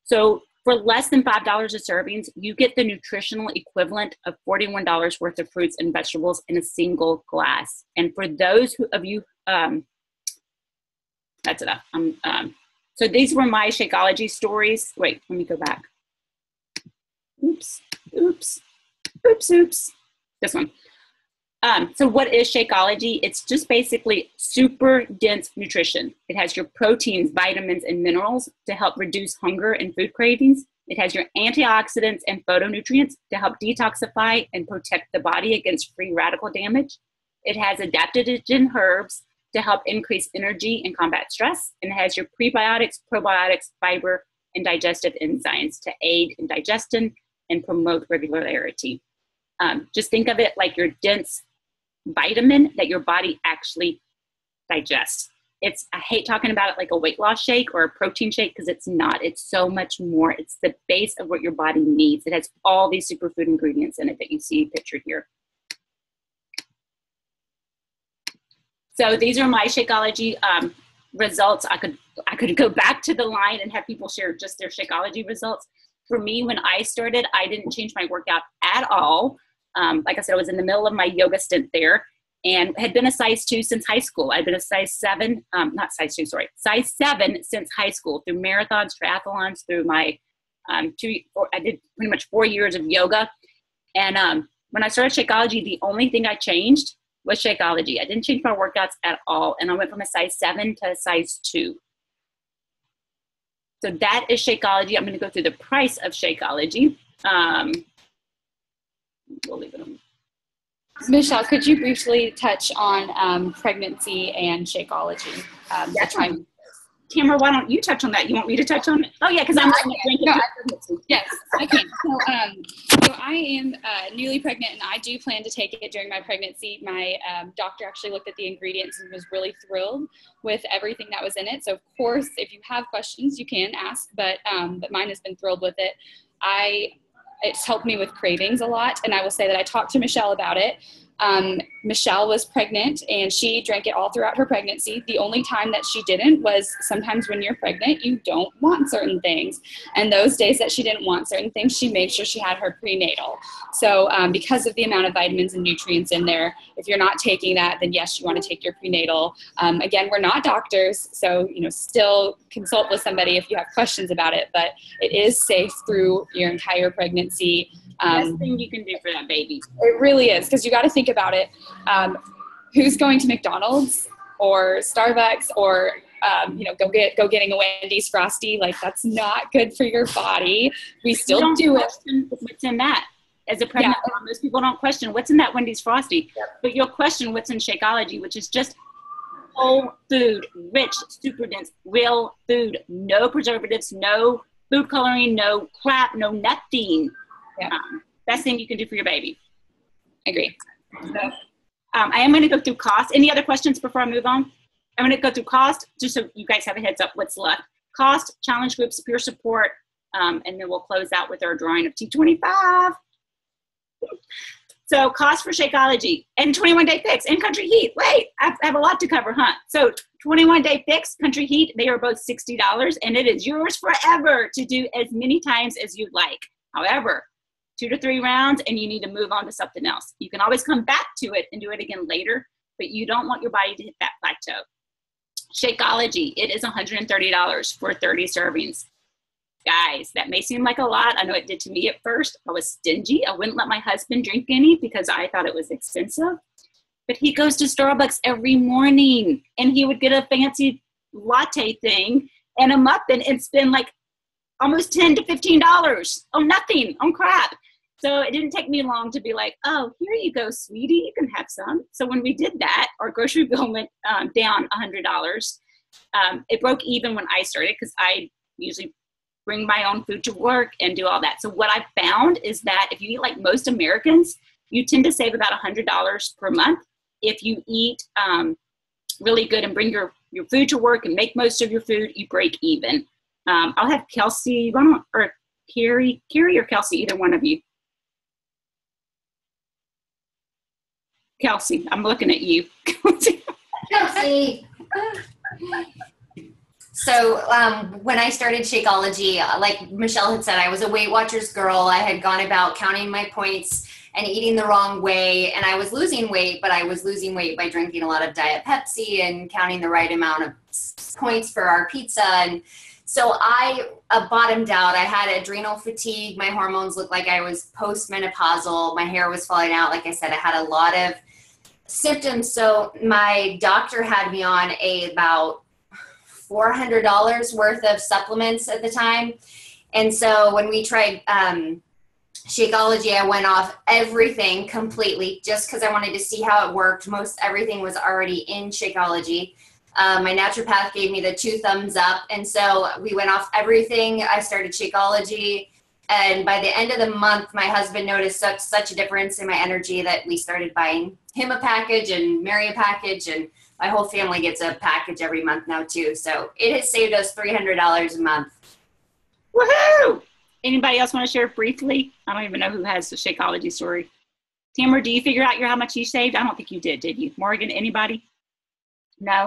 So For less than $5 a servings, you get the nutritional equivalent of $41 worth of fruits and vegetables in a single glass. And for those of you, that's enough. So these were my Shakeology stories. Wait, let me go back. Oops. This one. So what is Shakeology? It's just basically super dense nutrition. It has your proteins, vitamins, and minerals to help reduce hunger and food cravings. It has your antioxidants and phytonutrients to help detoxify and protect the body against free radical damage. It has adaptogen herbs to help increase energy and combat stress. And it has your prebiotics, probiotics, fiber, and digestive enzymes to aid in digestion and promote regularity. Just think of it like your dense vitamin that your body actually digests. I hate talking about it like a weight loss shake or a protein shake because it's not. It's so much more. It's the base of what your body needs. It has all these superfood ingredients in it that you see pictured here. So these are my Shakeology results. I could go back to the line and have people share just their Shakeology results. For me, when I started, I didn't change my workout at all. Like I said, I was in the middle of my yoga stint there and had been a size 2 since high school. I'd been a size 7, size 7 since high school through marathons, triathlons, through my I did pretty much 4 years of yoga. And when I started Shakeology, the only thing I changed was Shakeology. I didn't change my workouts at all. And I went from a size 7 to a size 2. So that is Shakeology. I'm going to go through the price of Shakeology. We'll leave it on. Michelle, could you briefly touch on pregnancy and Shakeology? Tamara, why don't you touch on that? You want me to touch on it? Oh, yeah, because Yes, I can. So I am newly pregnant, and I do plan to take it during my pregnancy. My doctor actually looked at the ingredients and was really thrilled with everything that was in it. So, of course, if you have questions, you can ask, but mine has been thrilled with it. It's helped me with cravings a lot, and I will say that I talked to Michelle about it. Michelle was pregnant and she drank it all throughout her pregnancy. The only time that she didn't was sometimes when you're pregnant, you don't want certain things. And those days that she didn't want certain things, she made sure she had her prenatal. So because of the amount of vitamins and nutrients in there, if you're not taking that, then yes, you want to take your prenatal. Again, we're not doctors, so still consult with somebody if you have questions about it, but it is safe through your entire pregnancy. Best thing you can do for that baby. It really is, because you got to think about it. Who's going to McDonald's or Starbucks or go getting a Wendy's Frosty? Like, that's not good for your body. We still do it. What's in that? As a pregnant mom, most people don't question what's in that Wendy's Frosty, but you'll question what's in Shakeology, which is just whole food, rich, super dense, real food, no preservatives, no food coloring, no crap, no nothing. Yeah. Best thing you can do for your baby. I agree. So, I am going to go through cost. Any other questions before I move on? I'm going to go through cost, just so you guys have a heads up what's left. Cost, challenge groups, peer support, and then we'll close out with our drawing of T25. So cost for Shakeology and 21-day fix and Country Heat. Wait, I have a lot to cover, huh? So 21-day fix, Country Heat, they are both $60, and it is yours forever to do as many times as you'd like. However, 2 to 3 rounds and you need to move on to something else. You can always come back to it and do it again later, but you don't want your body to hit that plateau. Shakeology, it is $130 for 30 servings. Guys, that may seem like a lot. I know it did to me at first. I was stingy. I wouldn't let my husband drink any because I thought it was expensive. But he goes to Starbucks every morning and he would get a fancy latte thing and a muffin and spend like almost $10 to $15 on nothing, on crap. So it didn't take me long to be like, oh, here you go, sweetie, you can have some. So when we did that, our grocery bill went down $100. It broke even when I started because I usually bring my own food to work and do all that. So what I found is that if you eat like most Americans, you tend to save about $100 per month. If you eat really good and bring your food to work and make most of your food, you break even. I'll have Kelsey, or Carrie or Kelsey, either one of you. Kelsey, I'm looking at you. Kelsey. So when I started Shakeology, like Michelle had said, I was a Weight Watchers girl. I had gone about counting my points and eating the wrong way. And I was losing weight, but I was losing weight by drinking a lot of Diet Pepsi and counting the right amount of points for our pizza. And so I bottomed out. I had adrenal fatigue. My hormones looked like I was postmenopausal. My hair was falling out. Like I said, I had a lot of symptoms. So my doctor had me on about $400 worth of supplements at the time. And so when we tried Shakeology, I went off everything completely just because I wanted to see how it worked. Most everything was already in Shakeology. My naturopath gave me the 2 thumbs up. And so we went off everything. I started Shakeology. And by the end of the month, my husband noticed such a difference in my energy that we started buying him a package and Mary a package. And my whole family gets a package every month now too. So it has saved us $300 a month. Woohoo! Anybody else want to share briefly? I don't even know who has the Shakeology story. Tamara, do you figure out how much you saved? I don't think you did you? Morgan, anybody? No?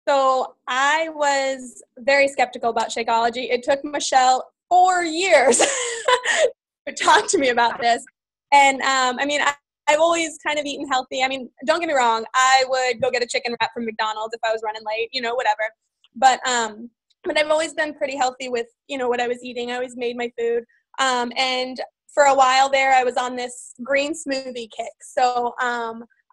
So I was very skeptical about Shakeology. It took Michelle 4 years to talk to me about this. And I mean, I've always kind of eaten healthy. I mean, don't get me wrong. I would go get a chicken wrap from McDonald's if I was running late, whatever. But I've always been pretty healthy with, what I was eating. I always made my food. And for a while there, I was on this green smoothie kick. So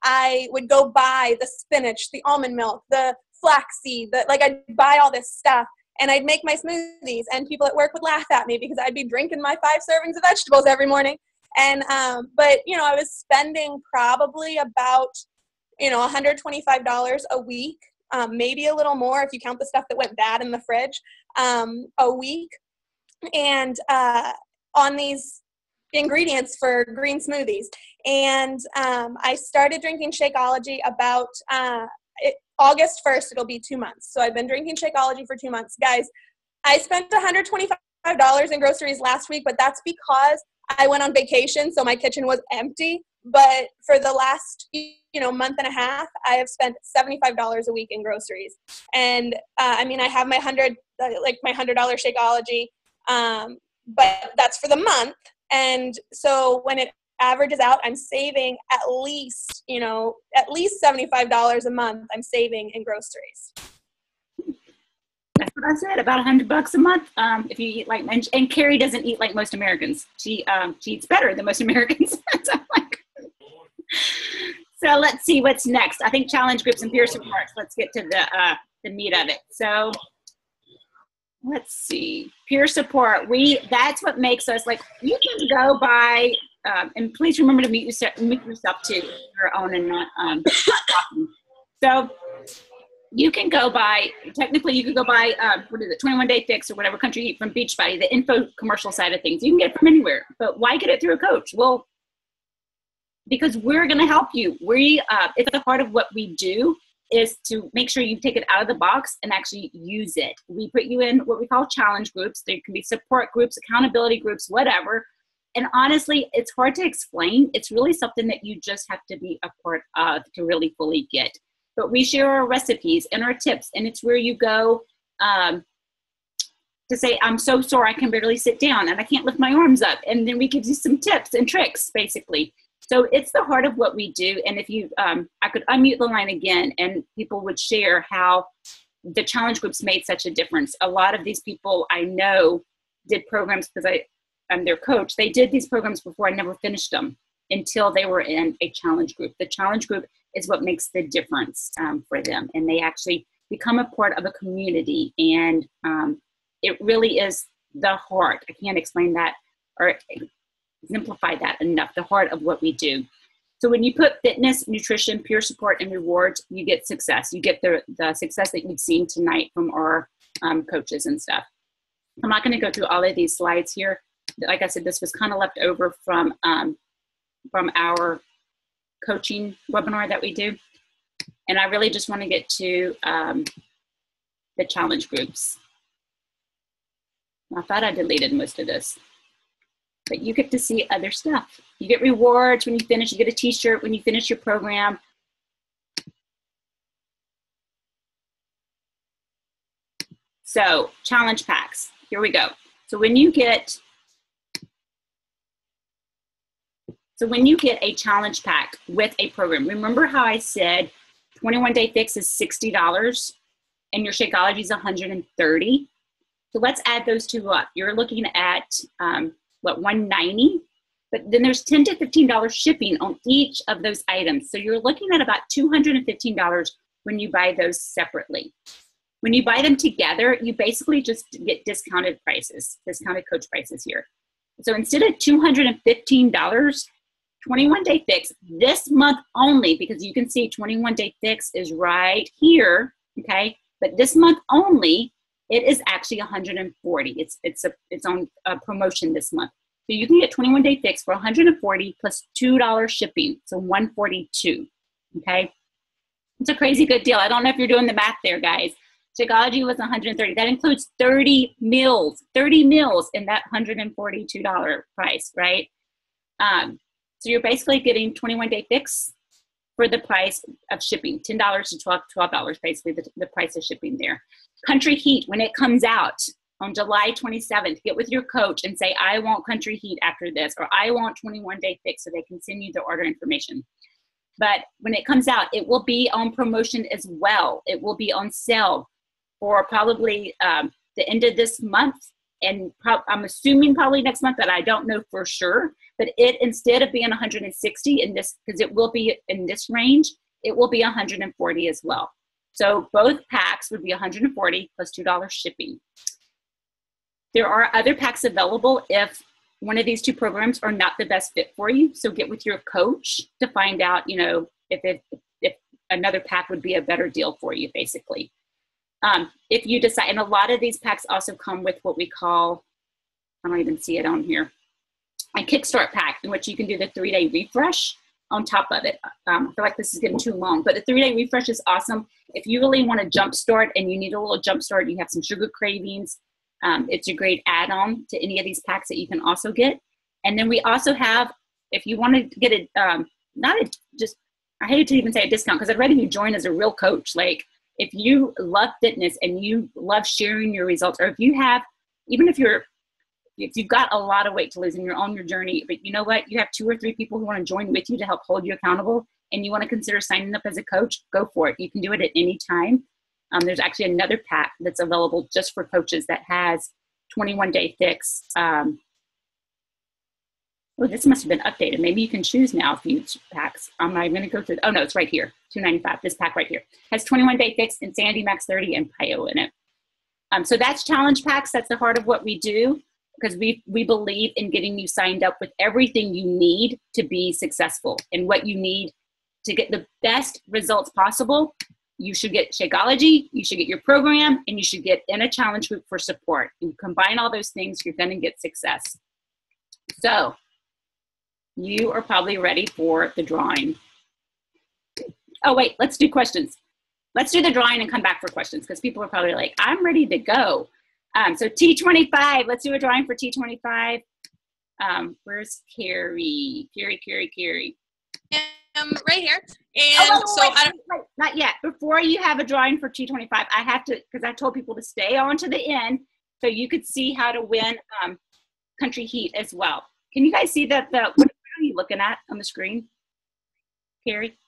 I would go buy the spinach, the almond milk, the flaxseed, I'd buy all this stuff and I'd make my smoothies, and people at work would laugh at me because I'd be drinking my 5 servings of vegetables every morning. And, but I was spending probably about, $125 a week, maybe a little more if you count the stuff that went bad in the fridge, a week. And, on these ingredients for green smoothies. And, I started drinking Shakeology about, August 1st, it'll be 2 months. So I've been drinking Shakeology for 2 months. Guys, I spent $125 in groceries last week, but that's because I went on vacation, so my kitchen was empty. But for the last, month and a half, I have spent $75 a week in groceries. And, I mean, I have my $100 Shakeology, but that's for the month. And so when it averages out, I'm saving at least $75 a month I'm saving in groceries. That's what I said, about $100 a month. If you eat and Carrie doesn't eat like most Americans. She eats better than most Americans. So let's see what's next. I think challenge groups and peer supports. Let's get to the meat of it. So let's see, peer support. That's what makes us you can go by, and please remember to mute yourself too, your own and not talking. So you can go by, technically you could go by, 21 Day Fix or whatever country you eat from Beachbody, the info commercial side of things. You can get it from anywhere, but why get it through a coach? Well, because we're going to help you. It's a part of what we do is to make sure you take it out of the box and actually use it. We put you in what we call challenge groups. There can be support groups, accountability groups, whatever. And honestly, it's hard to explain. It's really something that you just have to be a part of to really fully get. But we share our recipes and our tips, and it's where you go to say, I'm so sore, I can barely sit down and I can't lift my arms up. And then we give you some tips and tricks, basically. So it's the heart of what we do. And if you, I could unmute the line again and people would share how the challenge groups made such a difference. A lot of these people I know did programs because I'm their coach. They did these programs before I never finished them until they were in a challenge group. The challenge group is what makes the difference for them. And they actually become a part of a community. And it really is the heart. I can't explain that or exemplify that enough, the heart of what we do. So when you put fitness, nutrition, peer support, and rewards, you get success. You get the success that you've seen tonight from our coaches and stuff. I'm not going to go through all of these slides here. Like I said, this was kind of left over from our coaching webinar that we do. And I really just want to get to the challenge groups. I thought I deleted most of this. But you get to see other stuff. You get rewards when you finish. You get a t-shirt when you finish your program. So challenge packs, here we go. So when you get a challenge pack with a program, remember how I said 21 Day Fix is $60 and your Shakeology is $130? So let's add those two up. You're looking at $190, but then there's $10 to $15 shipping on each of those items. So you're looking at about $215 when you buy those separately. When you buy them together, you basically just get discounted prices, discounted coach prices here. So instead of $215, 21 Day Fix this month only, because you can see 21 Day Fix is right here, okay? But this month only, it is actually $140. It's on a promotion this month. So you can get 21 Day Fix for $140 plus $2 shipping, so $142, okay? It's a crazy good deal. I don't know if you're doing the math there, guys. Shakeology was $130. That includes 30 meals in that $142 price, right? So you're basically getting 21 Day Fix for the price of shipping, $10 to $12, basically the price of shipping there. Country Heat, when it comes out on July 27th, get with your coach and say, I want Country Heat after this, or I want 21 Day Fix, so they can send you the order information. But when it comes out, it will be on promotion as well. It will be on sale for probably the end of this month, and I'm assuming probably next month, but I don't know for sure. But it, instead of being 160 in this, because it will be in this range, it will be 140 as well. So both packs would be 140 plus $2 shipping. There are other packs available if one of these two programs are not the best fit for you. So get with your coach to find out, you know, if another pack would be a better deal for you, basically. If you decide, and a lot of these packs also come with what we call, I don't even see it on here, a Kickstart pack, in which you can do the 3-day refresh on top of it. I feel like this is getting too long, but the 3-day refresh is awesome. If you really want to jumpstart and you need a little jumpstart, you have some sugar cravings, it's a great add-on to any of these packs that you can also get. And then we also have, if you want to get it, I hate to even say a discount, because I'd rather you join as a real coach. Like, if you love fitness and you love sharing your results, or if you have, even if you've got a lot of weight to lose and you're on your journey, but you know what, you have 2 or 3 people who want to join with you to help hold you accountable, and you want to consider signing up as a coach, go for it. You can do it at any time. There's actually another pack that's available just for coaches that has 21 Day Fix. Oh, this must have been updated. Maybe you can choose now a few packs. I'm not even going to go through. Oh, no, it's right here. $295. This pack right here has 21 Day Fix, Insanity Max 30, and PIO in it. So that's challenge packs. That's the heart of what we do, because we believe in getting you signed up with everything you need to be successful, and what you need to get the best results possible. You should get Shakeology, you should get your program, and you should get in a challenge group for support. You combine all those things, you're going to get success. So you are probably ready for the drawing. Oh, wait, let's do questions. Let's do the drawing and come back for questions, because people are probably like, I'm ready to go. So T25, let's do a drawing for T25. Where's Carrie? Carrie. Right here. And wait, not yet. Before you have a drawing for T25, I have to, because I told people to stay on to the end so you could see how to win Country Heat as well. Can you guys see that? What are you looking at on the screen, Carrie?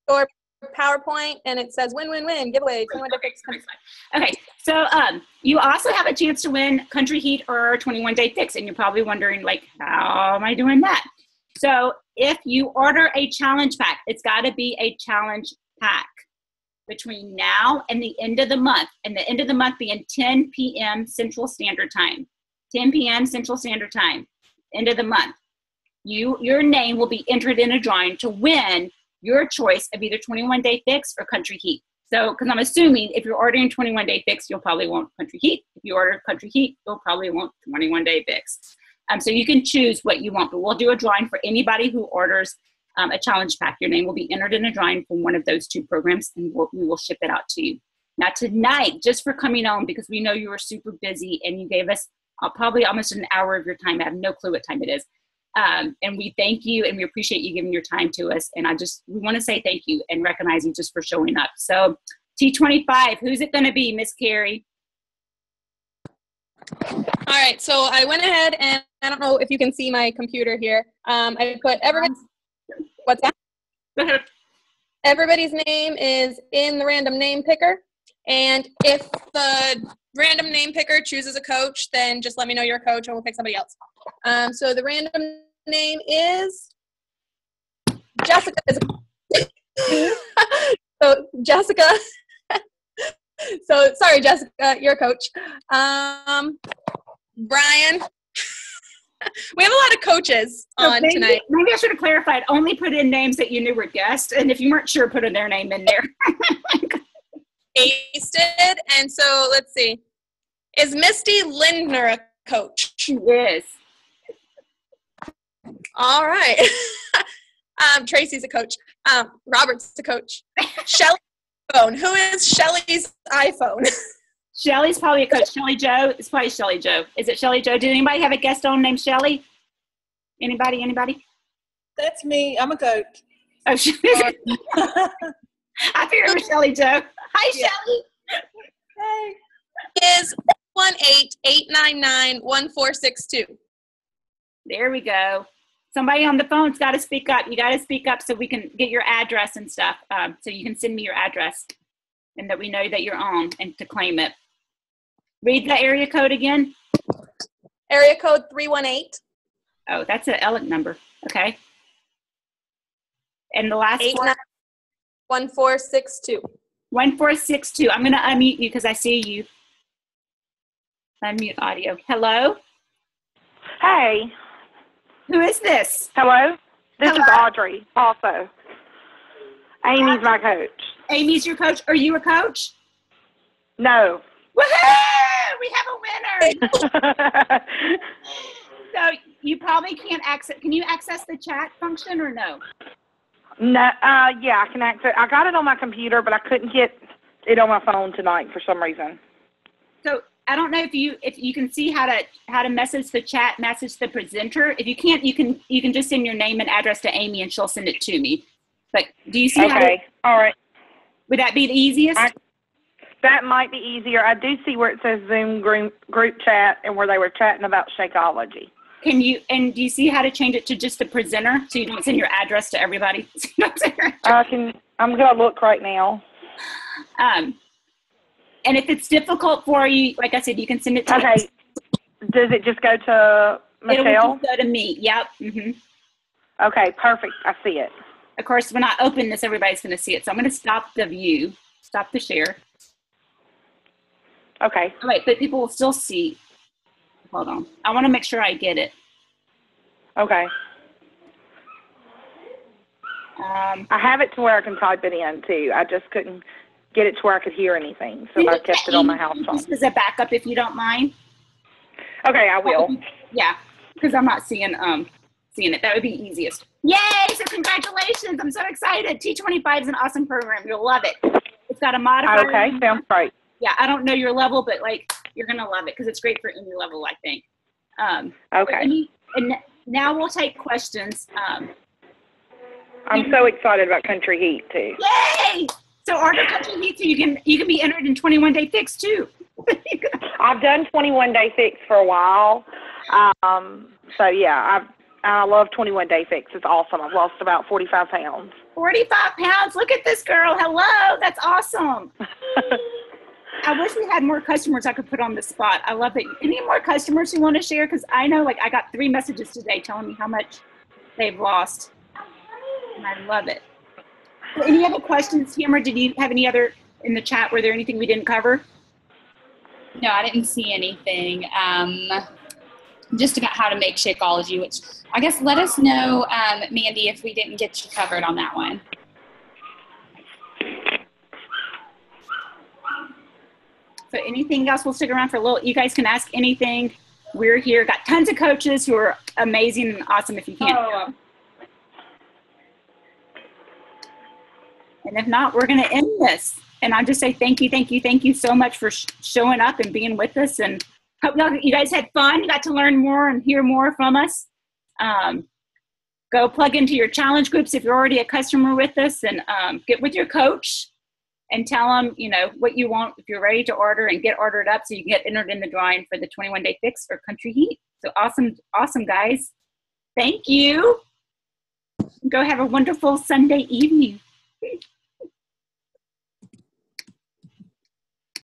Or PowerPoint, and it says win, giveaway. Okay, so you also have a chance to win Country Heat or 21 Day Fix, and you're probably wondering, like, how am I doing that? So if you order a challenge pack, it's got to be a challenge pack between now and the end of the month, and the end of the month being 10 p.m. Central Standard Time. 10 p.m. Central Standard Time, end of the month. Your name will be entered in a drawing to win your choice of either 21 Day Fix or Country Heat. So, because I'm assuming if you're ordering 21 Day Fix, you'll probably want Country Heat. If you order Country Heat, you'll probably want 21 Day Fix. So you can choose what you want, but we'll do a drawing for anybody who orders a challenge pack. Your name will be entered in a drawing from one of those 2 programs, and we will ship it out to you. Now tonight, just for coming on, because we know you were super busy and you gave us probably almost an hour of your time. I have no clue what time it is. And we thank you, and we appreciate you giving your time to us. And we want to say thank you and recognize you just for showing up. So T25, who's it going to be, Miss Carrie? All right, so I went ahead and I don't know if you can see my computer here. I put everybody's, what's that? Go ahead. Everybody's name is in the random name picker. And if the random name picker chooses a coach, then just let me know you're a coach and we'll pick somebody else. So the random name is Jessica. So Jessica. So sorry, Jessica, you're a coach. Brian. We have a lot of coaches on tonight. Maybe I should have clarified. Only put in names that you knew were guests, and if you weren't sure, put in their name in there. Pasted, and so let's see. Is Misty Lindner a coach? She is. All right. Tracy's a coach. Robert's a coach. Shelly's phone. Who is Shelly's iPhone? Shelly's probably a coach. Shelly Joe. It's probably Shelly Joe. Is it Shelly Joe? Did anybody have a guest on named Shelly? Anybody? That's me. I'm a coach. Oh, she is. I figured it was Shelly Joe. Hi, Yeah. Shelly. Hey. Is 1-899-1462. There we go. Somebody on the phone's got to speak up. You got to speak up so we can get your address and stuff. So you can send me your address and that we know that you're on and to claim it. Read the area code again. Area code 318. Oh, that's an Ellen number. Okay. And the last four? 1462. 1462. I'm going to unmute you because I see you. Unmute audio. Hello? Hey. Who is this? Hello? This Hello? is Audrey, also. Amy's my coach. Amy's your coach. Are you a coach? No. Woohoo! We have a winner. So you probably can't access. Can you access the chat function or no? No. Yeah, I can access. I got it on my computer, but I couldn't get it on my phone tonight for some reason. So I don't know if you can see how to message the chat, message the presenter. If you can't, you can just send your name and address to Amy and she'll send it to me. But do you see? Okay. All right. Would that be the easiest? That might be easier. I do see where it says Zoom group chat and where they were chatting about Shakeology. Do you see how to change it to just the presenter so you don't send your address to everybody? I'm gonna look right now. And if it's difficult for you, like I said, you can send it to Okay. me. Does it just go to Michelle? It'll just go to me. Yep. Mm-hmm. Okay, perfect. I see it. Of course, when I open this, everybody's going to see it. So I'm going to stop the view, stop the share. Okay. All right, but people will still see. Hold on. I want to make sure I get it. Okay. I have it to where I can type it in, too. I just couldn't get it to where I could hear anything, so I kept it on my house phone. Just as a backup, if you don't mind. Okay, I will. Yeah, because I'm not seeing it. That would be easiest. Yay! So congratulations! I'm so excited. T25 is an awesome program. You'll love it. It's got a modifier. Okay, sounds great. Yeah, I don't know your level, but like you're gonna love it because it's great for any level, I think. Okay. And now we'll take questions. I'm so excited about Country Heat too. Yay! So order Country Heat so you can be entered in 21 Day Fix too. I've done 21 Day Fix for a while. So yeah, I love 21 Day Fix. It's awesome. I've lost about 45 pounds. 45 pounds. Look at this girl. Hello. That's awesome. I wish we had more customers I could put on the spot. I love it. Any more customers who want to share? Because I know, like, I got 3 messages today telling me how much they've lost. And I love it. So any other questions, Tamara? Did you have any other in the chat? Were there anything we didn't cover? No, I didn't see anything. Just about how to make Shakeology, which I guess let us know, Mandy, if we didn't get you covered on that one. So anything else, we'll stick around for a little. You guys can ask anything. We're here. Got tons of coaches who are amazing and awesome if you can't. And if not, we're going to end this. And I'll just say thank you so much for showing up and being with us. And hope you guys had fun. You got to learn more and hear more from us. Go plug into your challenge groups if you're already a customer with us, and get with your coach and tell them, you know, what you want if you're ready to order, and get ordered up so you can get entered in the drawing for the 21 Day Fix or Country Heat. So awesome, guys. Thank you. Go have a wonderful Sunday evening.